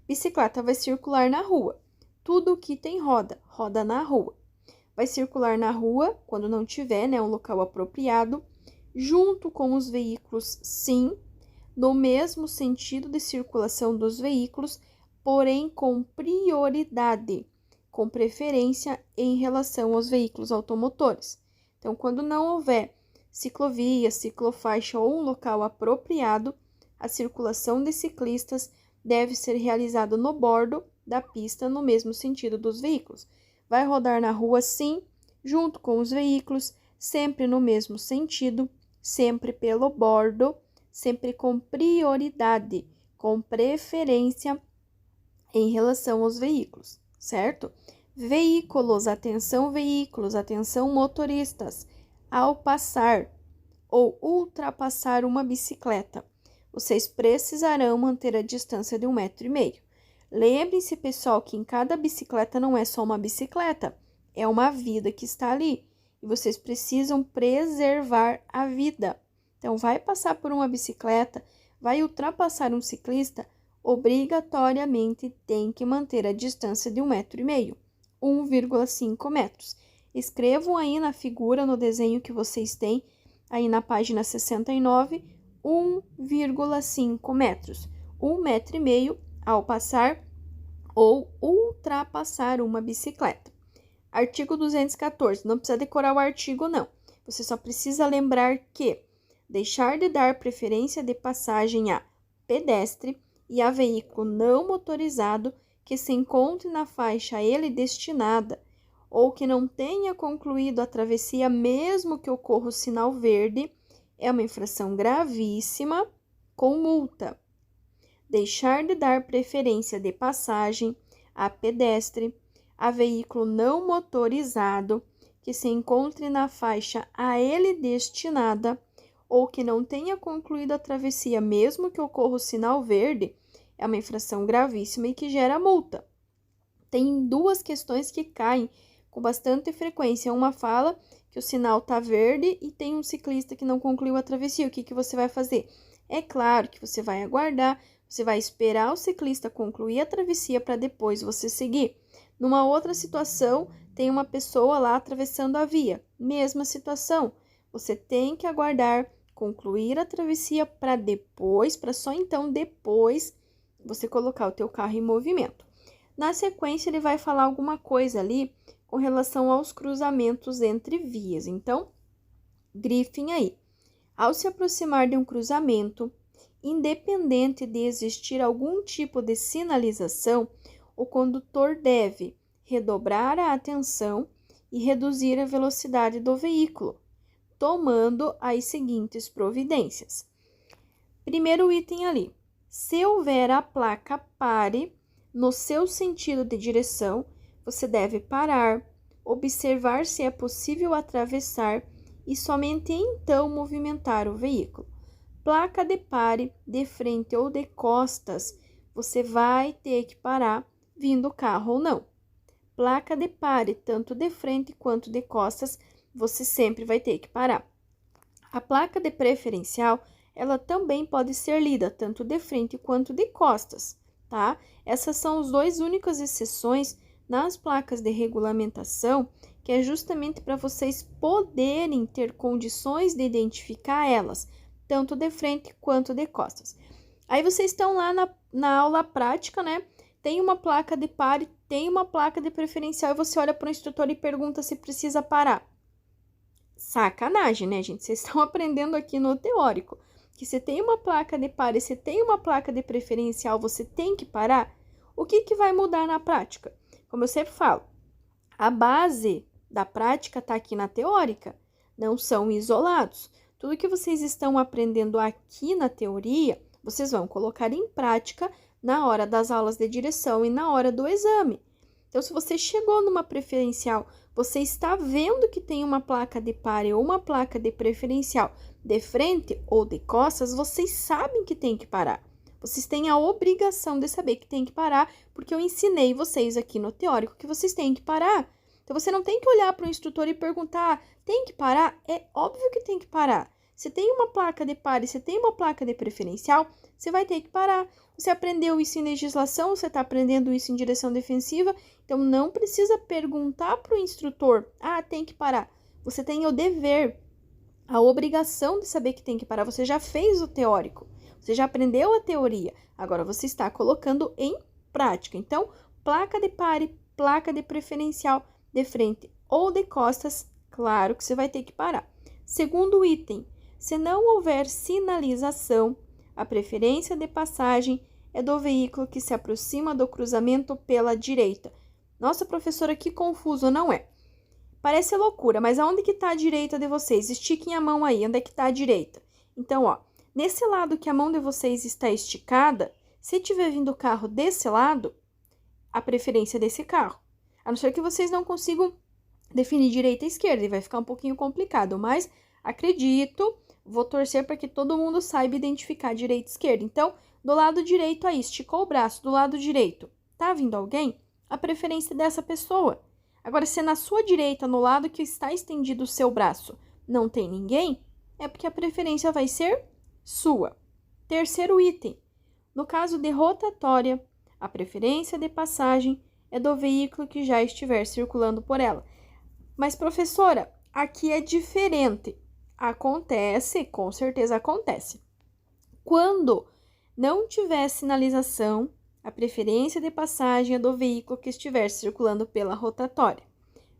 bicicleta vai circular na rua. Tudo que tem roda, roda na rua. Vai circular na rua quando não tiver, um local apropriado, junto com os veículos, sim, no mesmo sentido de circulação dos veículos, porém com prioridade, com preferência em relação aos veículos automotores. Então, quando não houver ciclovia, ciclofaixa ou um local apropriado, a circulação de ciclistas deve ser realizada no bordo da pista no mesmo sentido dos veículos. Vai rodar na rua, sim, junto com os veículos, sempre no mesmo sentido, sempre pelo bordo, sempre com prioridade, com preferência em relação aos veículos, certo? Veículos, atenção motoristas, ao passar ou ultrapassar uma bicicleta, vocês precisarão manter a distância de 1,5 m. Lembrem-se, pessoal, que em cada bicicleta não é só uma bicicleta, é uma vida que está ali. E vocês precisam preservar a vida. Então, vai passar por uma bicicleta, vai ultrapassar um ciclista, obrigatoriamente tem que manter a distância de 1,5 m, 1,5 metros. Escrevam aí na figura, no desenho que vocês têm, aí na página 69, 1,5 metros. 1,5 m ao passar ou ultrapassar uma bicicleta. Artigo 214, não precisa decorar o artigo, não. Você só precisa lembrar que deixar de dar preferência de passagem a pedestre e a veículo não motorizado que se encontre na faixa a ele destinada ou que não tenha concluído a travessia mesmo que ocorra o sinal verde é uma infração gravíssima com multa. Deixar de dar preferência de passagem a pedestre, a veículo não motorizado que se encontre na faixa a ele destinada ou que não tenha concluído a travessia mesmo que ocorra o sinal verde, é uma infração gravíssima e que gera multa. Tem duas questões que caem com bastante frequência. Uma fala que o sinal está verde e tem um ciclista que não concluiu a travessia. O que você vai fazer? É claro que você vai aguardar, você vai esperar o ciclista concluir a travessia para depois você seguir. Numa outra situação, tem uma pessoa lá atravessando a via. Mesma situação. Você tem que aguardar concluir a travessia para depois, para só então depois você colocar o teu carro em movimento. Na sequência, ele vai falar alguma coisa ali com relação aos cruzamentos entre vias. Então, grifem aí. Ao se aproximar de um cruzamento, independente de existir algum tipo de sinalização, o condutor deve redobrar a atenção e reduzir a velocidade do veículo, tomando as seguintes providências. Primeiro item ali, se houver a placa pare no seu sentido de direção, você deve parar, observar se é possível atravessar e somente então movimentar o veículo. Placa de pare de frente ou de costas, você vai ter que parar, vindo o carro ou não. Placa de pare, tanto de frente quanto de costas, você sempre vai ter que parar. A placa de preferencial, ela também pode ser lida tanto de frente quanto de costas, tá? Essas são as duas únicas exceções nas placas de regulamentação, que é justamente para vocês poderem ter condições de identificar elas, tanto de frente quanto de costas. Aí vocês estão lá na aula prática, né? Tem uma placa de pare, tem uma placa de preferencial e você olha para o instrutor e pergunta se precisa parar. Sacanagem, né, gente? Vocês estão aprendendo aqui no teórico que se tem uma placa de pare, se tem uma placa de preferencial, você tem que parar. O que vai mudar na prática? Como eu sempre falo, a base da prática está aqui na teórica, não são isolados. Tudo que vocês estão aprendendo aqui na teoria, vocês vão colocar em prática na hora das aulas de direção e na hora do exame. Então, se você chegou numa preferencial, você está vendo que tem uma placa de pare ou uma placa de preferencial de frente ou de costas, vocês sabem que tem que parar. Vocês têm a obrigação de saber que tem que parar, porque eu ensinei vocês aqui no teórico que vocês têm que parar. Então, você não tem que olhar para o instrutor e perguntar, tem que parar? É óbvio que tem que parar. Se tem uma placa de pare, se tem uma placa de preferencial, você vai ter que parar. Você aprendeu isso em legislação, você está aprendendo isso em direção defensiva, então não precisa perguntar para o instrutor, tem que parar. Você tem o dever, a obrigação de saber que tem que parar. Você já fez o teórico, você já aprendeu a teoria, agora você está colocando em prática. Então, placa de pare, placa de preferencial de frente ou de costas, claro que você vai ter que parar. Segundo item, se não houver sinalização, A preferência de passagem é do veículo que se aproxima do cruzamento pela direita. Nossa, professora, que confuso, não é? Parece loucura, mas aonde que está a direita de vocês? Estiquem a mão aí, onde é que está a direita? Então, ó, nesse lado que a mão de vocês está esticada, se tiver vindo o carro desse lado, a preferência desse carro. A não ser que vocês não consigam definir direita e esquerda, e vai ficar um pouquinho complicado, mas acredito, vou torcer para que todo mundo saiba identificar direita e esquerda. Então, do lado direito aí, esticou o braço, do lado direito, tá vindo alguém? A preferência dessa pessoa. Agora, se na sua direita, no lado que está estendido o seu braço, não tem ninguém, é porque a preferência vai ser sua. Terceiro item. No caso de rotatória, a preferência de passagem é do veículo que já estiver circulando por ela. Mas, professora, aqui é diferente. Acontece, com certeza acontece. Quando não tiver sinalização, a preferência de passagem é do veículo que estiver circulando pela rotatória.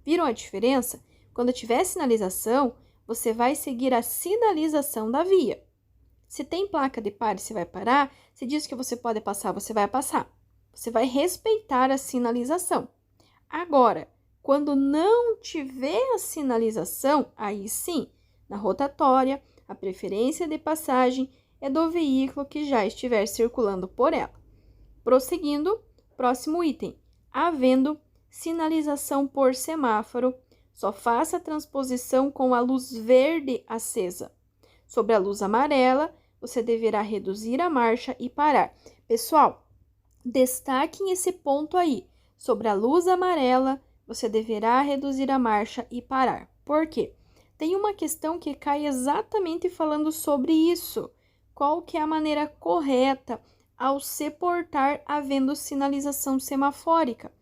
Viram a diferença? Quando tiver sinalização, você vai seguir a sinalização da via. Se tem placa de pare, você vai parar. Se diz que você pode passar, você vai passar. Você vai respeitar a sinalização. Agora, quando não tiver a sinalização, aí sim, na rotatória, a preferência de passagem é do veículo que já estiver circulando por ela. Prosseguindo, próximo item. Havendo sinalização por semáforo, só faça a transposição com a luz verde acesa. Sobre a luz amarela, você deverá reduzir a marcha e parar. Pessoal, destaquem esse ponto aí. Sobre a luz amarela, você deverá reduzir a marcha e parar. Por quê? Tem uma questão que cai exatamente falando sobre isso. Qual que é a maneira correta ao se portar havendo sinalização semafórica?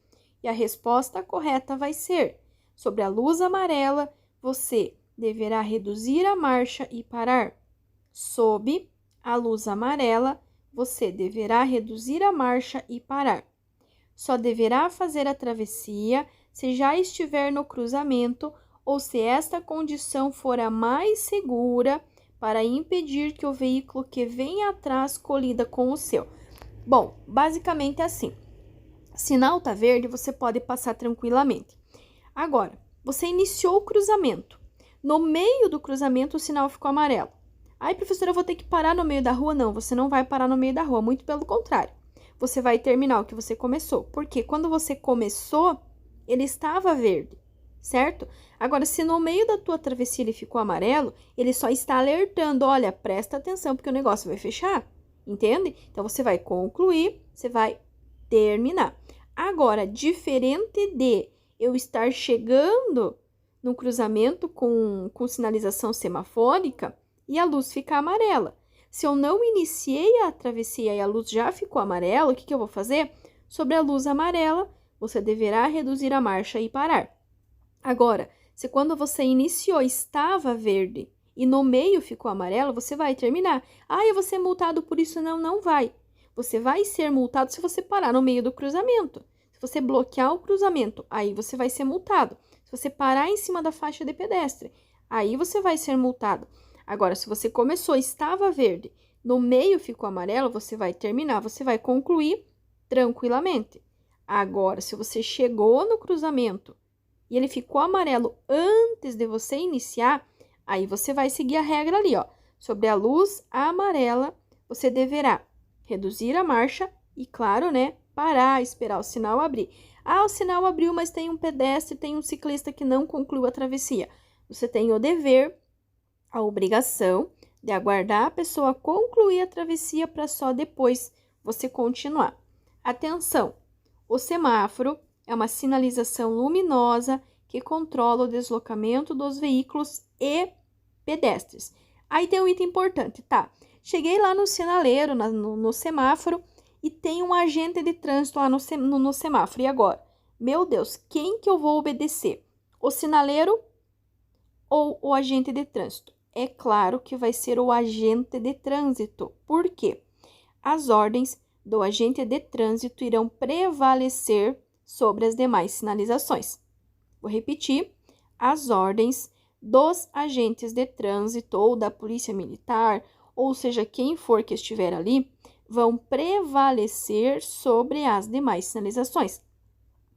E a resposta correta vai ser: sobre a luz amarela, você deverá reduzir a marcha e parar. Sob a luz amarela, você deverá reduzir a marcha e parar. Só deverá fazer a travessia se já estiver no cruzamento ou se esta condição for a mais segura para impedir que o veículo que vem atrás colida com o seu. Bom, basicamente é assim. Sinal tá verde, você pode passar tranquilamente. Agora, você iniciou o cruzamento. No meio do cruzamento, o sinal ficou amarelo. Ai, professora, eu vou ter que parar no meio da rua? Não, você não vai parar no meio da rua, muito pelo contrário. Você vai terminar o que você começou. Porque quando você começou, ele estava verde, certo? Agora, se no meio da tua travessia ele ficou amarelo, ele só está alertando, olha, presta atenção porque o negócio vai fechar, entende? Então, você vai concluir, você vai terminar. Agora, diferente de eu estar chegando no cruzamento com sinalização semafórica e a luz ficar amarela. Se eu não iniciei a travessia e a luz já ficou amarela, o que eu vou fazer? Sobre a luz amarela, você deverá reduzir a marcha e parar. Agora, se quando você iniciou estava verde e no meio ficou amarelo, você vai terminar. Ah, eu vou ser multado por isso? Não, não vai. Você vai ser multado se você parar no meio do cruzamento. Se você bloquear o cruzamento, aí você vai ser multado. Se você parar em cima da faixa de pedestre, aí você vai ser multado. Agora, se você começou, estava verde, no meio ficou amarelo, você vai terminar, você vai concluir tranquilamente. Agora, se você chegou no cruzamento e ele ficou amarelo antes de você iniciar, aí você vai seguir a regra ali, ó. Sobre a luz amarela, você deverá reduzir a marcha e, claro, né, parar, esperar o sinal abrir. Ah, o sinal abriu, mas tem um pedestre, tem um ciclista que não concluiu a travessia. Você tem o dever, a obrigação de aguardar a pessoa concluir a travessia para só depois você continuar. Atenção! O semáforo é uma sinalização luminosa que controla o deslocamento dos veículos e pedestres. Aí tem um item importante, tá? Cheguei lá no sinaleiro, no semáforo, e tem um agente de trânsito lá no semáforo. E agora? Meu Deus, quem que eu vou obedecer? O sinaleiro ou o agente de trânsito? É claro que vai ser o agente de trânsito. Por quê? As ordens do agente de trânsito irão prevalecer sobre as demais sinalizações. Vou repetir: as ordens dos agentes de trânsito ou da polícia militar ou seja, quem for que estiver ali, vão prevalecer sobre as demais sinalizações.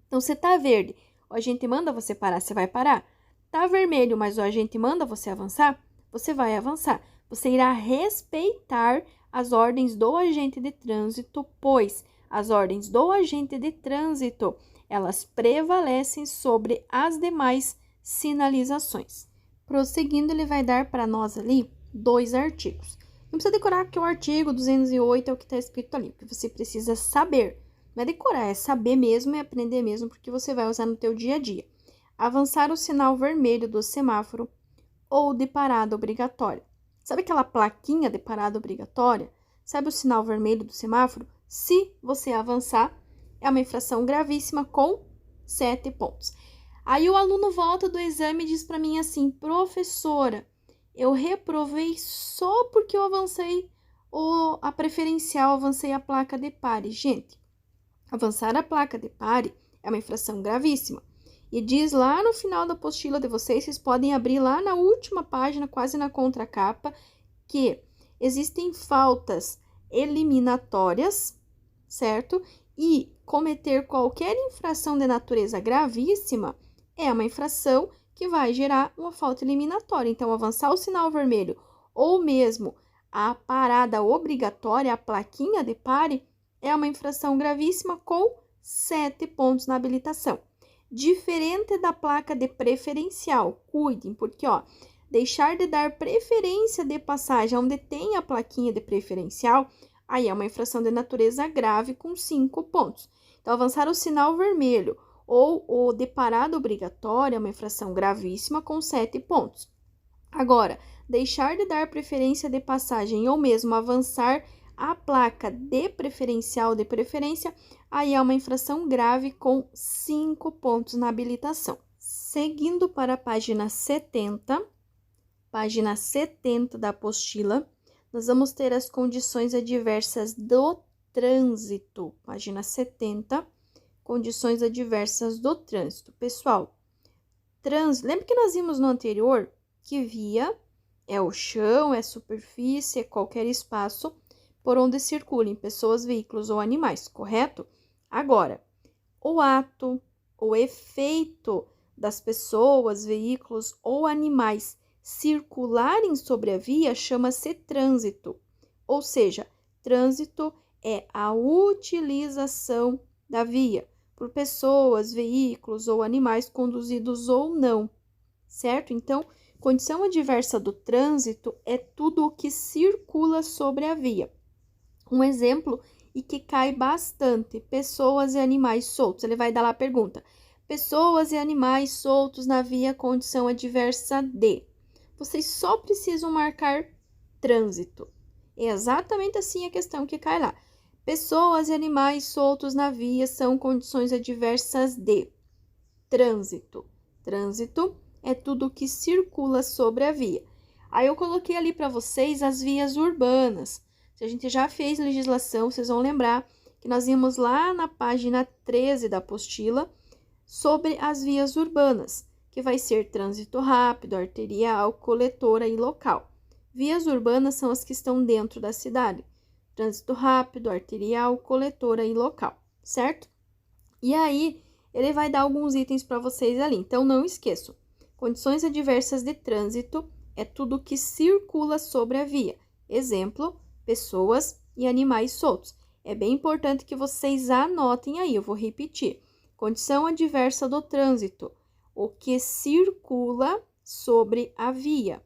Então, se tá verde, o agente manda você parar, você vai parar. Tá vermelho, mas o agente manda você avançar, você vai avançar. Você irá respeitar as ordens do agente de trânsito, pois as ordens do agente de trânsito, elas prevalecem sobre as demais sinalizações. Prosseguindo, ele vai dar para nós ali 2 artigos. Não precisa decorar que o artigo 208 é o que está escrito ali, porque você precisa saber. Não é decorar, é saber mesmo e aprender mesmo, porque você vai usar no teu dia a dia. Avançar o sinal vermelho do semáforo ou de parada obrigatória. Sabe aquela plaquinha de parada obrigatória? Sabe o sinal vermelho do semáforo? Se você avançar, é uma infração gravíssima com 7 pontos. Aí o aluno volta do exame e diz para mim assim: professora, eu reprovei só porque eu avancei a preferencial, avancei a placa de pare. Gente, avançar a placa de pare é uma infração gravíssima. E diz lá no final da apostila de vocês podem abrir lá na última página, quase na contracapa, que existem faltas eliminatórias, certo? E cometer qualquer infração de natureza gravíssima é uma infração que vai gerar uma falta eliminatória. Então, avançar o sinal vermelho ou mesmo a parada obrigatória, a plaquinha de pare, é uma infração gravíssima com 7 pontos na habilitação. Diferente da placa de preferencial, cuidem, porque, deixar de dar preferência de passagem onde tem a plaquinha de preferencial, aí é uma infração de natureza grave com 5 pontos. Então, avançar o sinal vermelho ou o de parada obrigatória é uma infração gravíssima com 7 pontos. Agora, deixar de dar preferência de passagem ou mesmo avançar a placa de preferencial de preferência, aí é uma infração grave com 5 pontos na habilitação. Seguindo para a página 70 da apostila, nós vamos ter as condições adversas do trânsito. Página 70, condições adversas do trânsito. Pessoal, lembra que nós vimos no anterior que via é o chão, é superfície, é qualquer espaço por onde circulem pessoas, veículos ou animais, correto? Agora, o ato, o efeito das pessoas, veículos ou animais circularem sobre a via chama-se trânsito. Ou seja, trânsito é a utilização da via por pessoas, veículos ou animais conduzidos ou não, certo? Então, condição adversa do trânsito é tudo o que circula sobre a via. Um exemplo e que cai bastante, pessoas e animais soltos. Ele vai dar lá a pergunta: pessoas e animais soltos na via, condição adversa de. Vocês só precisam marcar trânsito. É exatamente assim a questão que cai lá. Pessoas e animais soltos na via são condições adversas de trânsito. Trânsito é tudo que circula sobre a via. Aí eu coloquei ali para vocês as vias urbanas. Se a gente já fez legislação, vocês vão lembrar que nós vimos lá na página 13 da apostila sobre as vias urbanas, que vai ser trânsito rápido, arterial, coletora e local. Vias urbanas são as que estão dentro da cidade. Trânsito rápido, arterial, coletora e local, certo? E aí, ele vai dar alguns itens para vocês ali. Então, não esqueçam. Condições adversas de trânsito é tudo que circula sobre a via. Exemplo, pessoas e animais soltos. É bem importante que vocês anotem aí, eu vou repetir. Condição adversa do trânsito, o que circula sobre a via.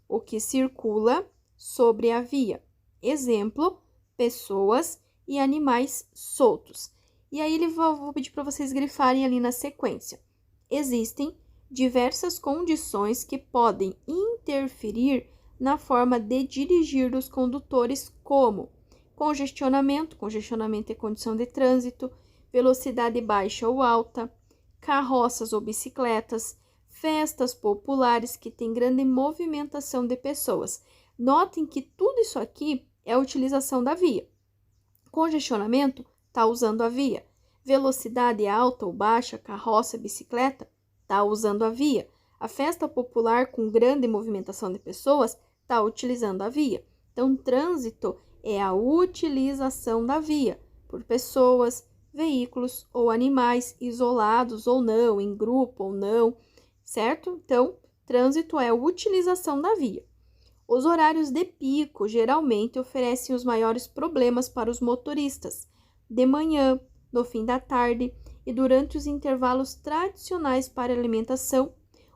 O que circula sobre a via. Exemplo, pessoas e animais soltos. E aí, vou pedir para vocês grifarem ali na sequência. Existem diversas condições que podem interferir na forma de dirigir dos condutores, como congestionamento é condição de trânsito, velocidade baixa ou alta, carroças ou bicicletas, festas populares que têm grande movimentação de pessoas. Notem que tudo isso aqui é a utilização da via. Congestionamento está usando a via. Velocidade alta ou baixa, carroça, bicicleta, está usando a via. A festa popular com grande movimentação de pessoas está utilizando a via. Então, trânsito é a utilização da via por pessoas, veículos ou animais, isolados ou não, em grupo ou não, certo? Então, trânsito é a utilização da via. Os horários de pico geralmente oferecem os maiores problemas para os motoristas. De manhã, no fim da tarde e durante os intervalos tradicionais para alimentação,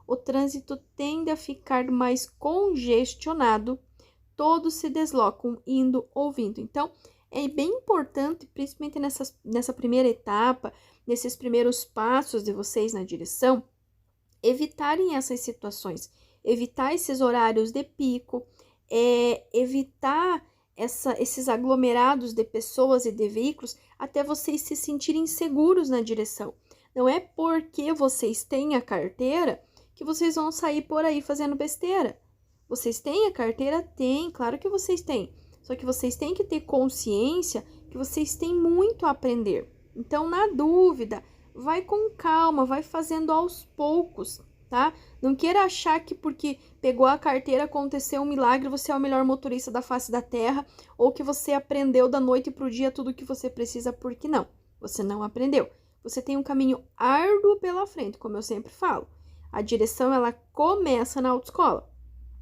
o trânsito tende a ficar mais congestionado, todos se deslocam indo ou vindo. Então, é bem importante, principalmente nessa primeira etapa, nesses primeiros passos de vocês na direção, evitarem essas situações, evitar esses horários de pico, evitar esses aglomerados de pessoas e de veículos até vocês se sentirem seguros na direção. Não é porque vocês têm a carteira que vocês vão sair por aí fazendo besteira. Vocês têm a carteira? Tem, claro que vocês têm. Só que vocês têm que ter consciência que vocês têm muito a aprender. Então, na dúvida, vai com calma, vai fazendo aos poucos, tá? Não queira achar que porque pegou a carteira aconteceu um milagre, você é o melhor motorista da face da terra, ou que você aprendeu da noite para o dia tudo o que você precisa, porque não. Você não aprendeu. Você tem um caminho árduo pela frente, como eu sempre falo. A direção, ela começa na autoescola,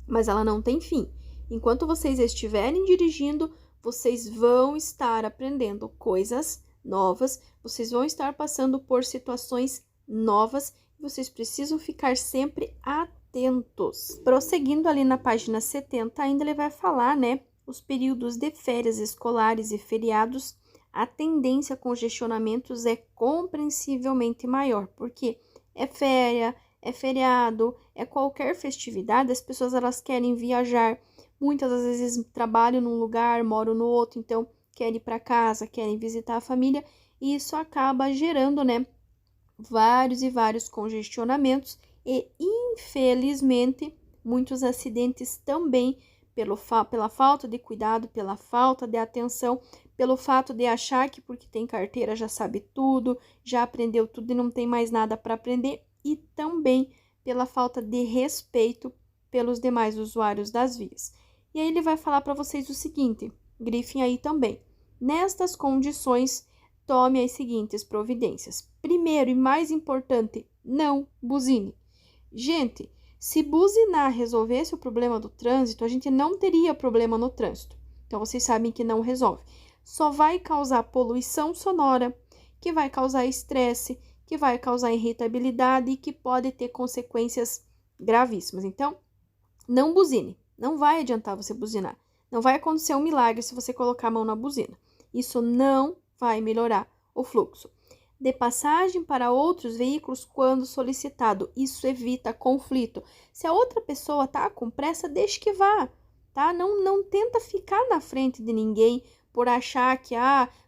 mas ela não tem fim. Enquanto vocês estiverem dirigindo, vocês vão estar aprendendo coisas novas, vocês vão estar passando por situações novas e vocês precisam ficar sempre atentos. Prosseguindo ali na página 70, ainda ele vai falar, né, os períodos de férias escolares e feriados, a tendência a congestionamentos é compreensivelmente maior, porque é férias, é feriado, é qualquer festividade, as pessoas elas querem viajar, muitas das vezes trabalham num lugar, moram no outro, então querem ir para casa, querem visitar a família, e isso acaba gerando, né, vários e vários congestionamentos e, infelizmente, muitos acidentes também pela falta de cuidado, pela falta de atenção, pelo fato de achar que porque tem carteira já sabe tudo, já aprendeu tudo e não tem mais nada para aprender, e também pela falta de respeito pelos demais usuários das vias. E aí ele vai falar para vocês o seguinte, grifem aí também. Nestas condições, tome as seguintes providências. Primeiro e mais importante, não buzine. Gente, se buzinar resolvesse o problema do trânsito, a gente não teria problema no trânsito. Então, vocês sabem que não resolve. Só vai causar poluição sonora, que vai causar estresse, que vai causar irritabilidade e que pode ter consequências gravíssimas. Então, não buzine. Não vai adiantar você buzinar. Não vai acontecer um milagre se você colocar a mão na buzina. Isso não vai melhorar o fluxo. Dê passagem para outros veículos quando solicitado. Isso evita conflito. Se a outra pessoa está com pressa, deixe que vá, tá? Não tenta ficar na frente de ninguém por achar que,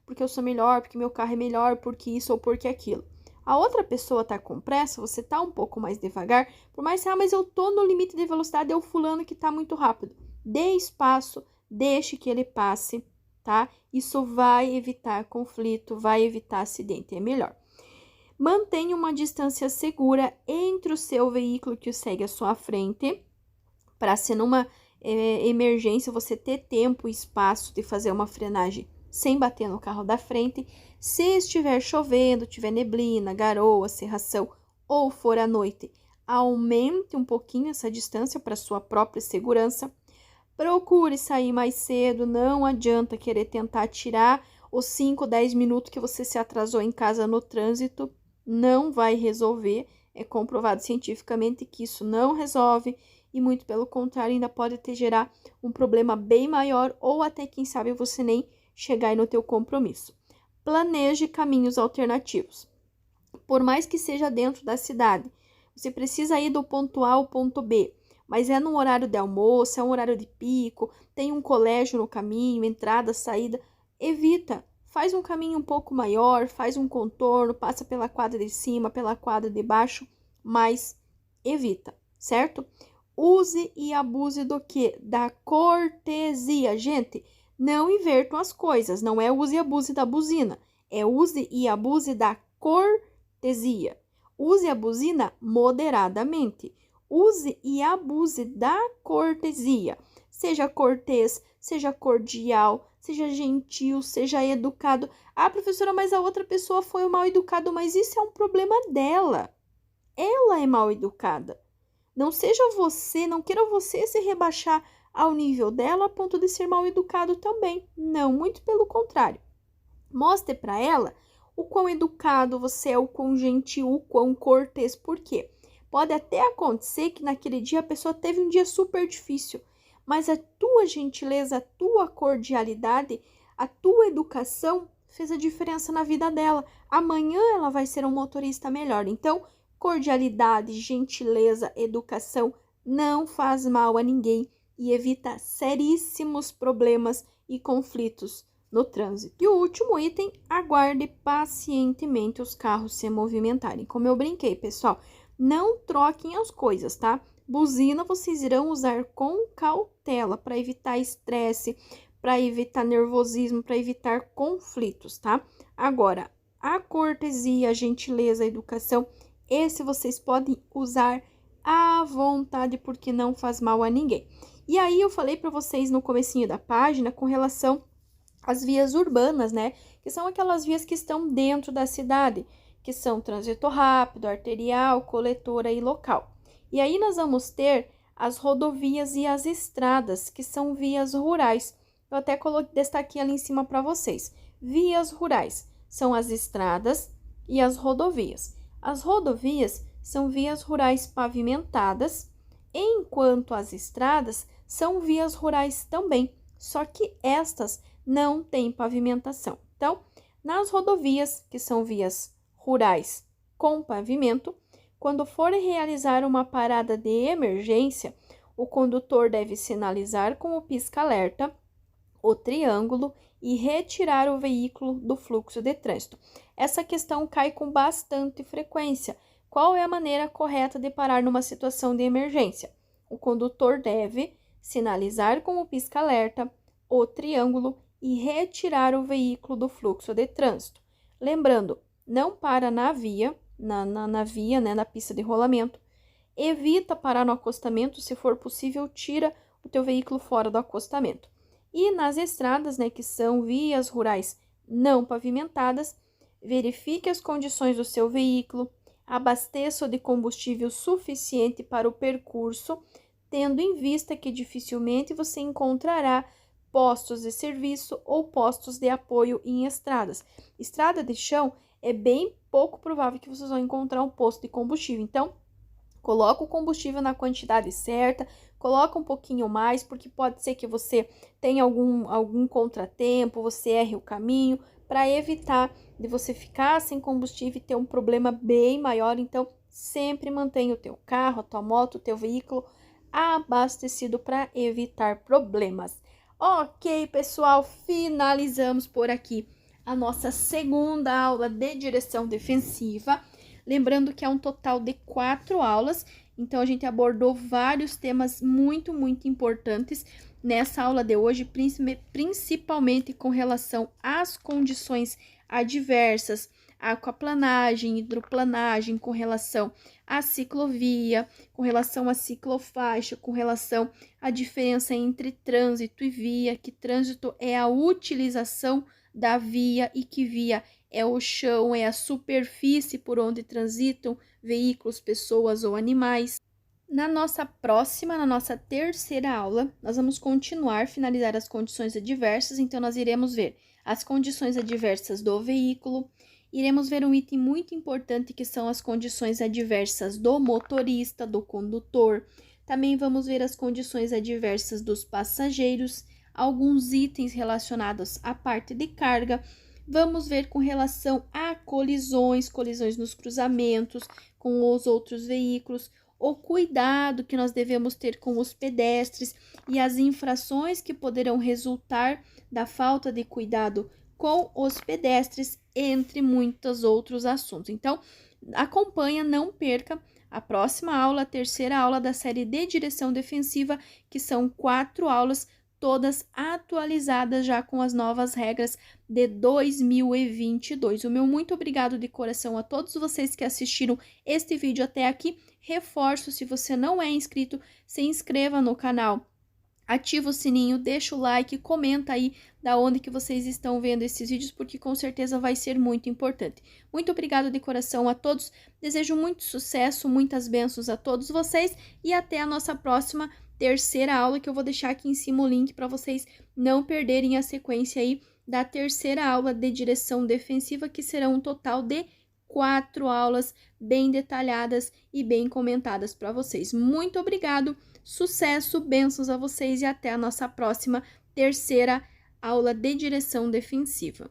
porque eu sou melhor, porque meu carro é melhor, porque isso ou porque aquilo. A outra pessoa está com pressa, você está um pouco mais devagar, por mais que, mas eu tô no limite de velocidade, é o fulano que está muito rápido. Dê espaço, deixe que ele passe, tá? Isso vai evitar conflito, vai evitar acidente, é melhor. Mantenha uma distância segura entre o seu veículo que o segue à sua frente, para se numa emergência você ter tempo e espaço de fazer uma frenagem sem bater no carro da frente. Se estiver chovendo, tiver neblina, garoa, cerração ou for à noite, aumente um pouquinho essa distância para sua própria segurança. Procure sair mais cedo, não adianta querer tentar tirar os 5, 10 minutos que você se atrasou em casa no trânsito, não vai resolver. É comprovado cientificamente que isso não resolve e muito pelo contrário, ainda pode gerar um problema bem maior ou até, quem sabe, você nem chegar aí no teu compromisso. Planeje caminhos alternativos. Por mais que seja dentro da cidade, você precisa ir do ponto A ao ponto B, mas é no horário de almoço, é um horário de pico, tem um colégio no caminho, entrada, saída, evita. Faz um caminho um pouco maior, faz um contorno, passa pela quadra de cima, pela quadra de baixo, mas evita, certo? Use e abuse do quê? Da cortesia. Gente, não invertam as coisas, não é use e abuse da buzina, é use e abuse da cortesia. Use a buzina moderadamente. Use e abuse da cortesia. Seja cortês, seja cordial, seja gentil, seja educado. Ah, professora, mas a outra pessoa foi o mal educado, mas isso é um problema dela. Ela é mal educada. Não seja você, não queira você se rebaixar ao nível dela a ponto de ser mal educado também. Não, muito pelo contrário. Mostre para ela o quão educado você é, o quão gentil, o quão cortês. Por quê? Pode até acontecer que naquele dia a pessoa teve um dia super difícil, mas a tua gentileza, a tua cordialidade, a tua educação fez a diferença na vida dela. Amanhã ela vai ser um motorista melhor. Então, cordialidade, gentileza, educação não faz mal a ninguém e evita seríssimos problemas e conflitos no trânsito. E o último item, aguarde pacientemente os carros se movimentarem. Como eu brinquei, pessoal, não troquem as coisas, tá? Buzina vocês irão usar com cautela para evitar estresse, para evitar nervosismo, para evitar conflitos, tá? Agora, a cortesia, a gentileza, a educação, esse vocês podem usar à vontade porque não faz mal a ninguém. E aí eu falei para vocês no comecinho da página com relação às vias urbanas, né? Que são aquelas vias que estão dentro da cidade, que são trânsito rápido, arterial, coletora e local. E aí nós vamos ter as rodovias e as estradas, que são vias rurais. Eu até destaquei ali em cima para vocês. Vias rurais são as estradas e as rodovias. As rodovias são vias rurais pavimentadas, enquanto as estradas são vias rurais também, só que estas não têm pavimentação. Então, nas rodovias, que são vias rurais com pavimento, quando for realizar uma parada de emergência, o condutor deve sinalizar com o pisca-alerta, o triângulo e retirar o veículo do fluxo de trânsito. Essa questão cai com bastante frequência. Qual é a maneira correta de parar numa situação de emergência? O condutor deve sinalizar com o pisca-alerta, o triângulo e retirar o veículo do fluxo de trânsito. Lembrando, não para na via, na via, né, na pista de rolamento. Evita parar no acostamento, se for possível, tira o teu veículo fora do acostamento. E nas estradas, né, que são vias rurais não pavimentadas, verifique as condições do seu veículo, abasteça-o de combustível suficiente para o percurso, tendo em vista que dificilmente você encontrará postos de serviço ou postos de apoio em estradas. Estrada de chão é bem pouco provável que vocês vão encontrar um posto de combustível. Então, coloca o combustível na quantidade certa, coloca um pouquinho mais, porque pode ser que você tenha algum contratempo, você erre o caminho, para evitar de você ficar sem combustível e ter um problema bem maior. Então, sempre mantenha o teu carro, a tua moto, o teu veículo abastecido para evitar problemas. Ok, pessoal, finalizamos por aqui a nossa segunda aula de direção defensiva. Lembrando que é um total de 4 aulas, então a gente abordou vários temas muito importantes nessa aula de hoje, principalmente com relação às condições adversas, a aquaplanagem, hidroplanagem, com relação à ciclovia, com relação à ciclofaixa, com relação à diferença entre trânsito e via, que trânsito é a utilização da via e que via é o chão, é a superfície por onde transitam veículos, pessoas ou animais. Na nossa terceira aula, nós vamos finalizar as condições adversas, então nós iremos ver as condições adversas do veículo, iremos ver um item muito importante que são as condições adversas do motorista, do condutor, também vamos ver as condições adversas dos passageiros, alguns itens relacionados à parte de carga, vamos ver com relação a colisões nos cruzamentos com os outros veículos, o cuidado que nós devemos ter com os pedestres e as infrações que poderão resultar da falta de cuidado com os pedestres, entre muitos outros assuntos. Então, acompanha, não perca a próxima aula, a terceira aula da série de direção defensiva, que são 4 aulas, todas atualizadas já com as novas regras de 2022. O meu muito obrigado de coração a todos vocês que assistiram este vídeo até aqui. Reforço, se você não é inscrito, se inscreva no canal Ativa o sininho, deixa o like, comenta aí da onde que vocês estão vendo esses vídeos, porque com certeza vai ser muito importante. Muito obrigada de coração a todos, desejo muito sucesso, muitas bênçãos a todos vocês e até a nossa próxima terceira aula, que eu vou deixar aqui em cima o link para vocês não perderem a sequência aí da terceira aula de direção defensiva, que será um total de 4 aulas bem detalhadas e bem comentadas para vocês. Muito obrigado, sucesso, bênçãos a vocês e até a nossa próxima terceira aula de direção defensiva.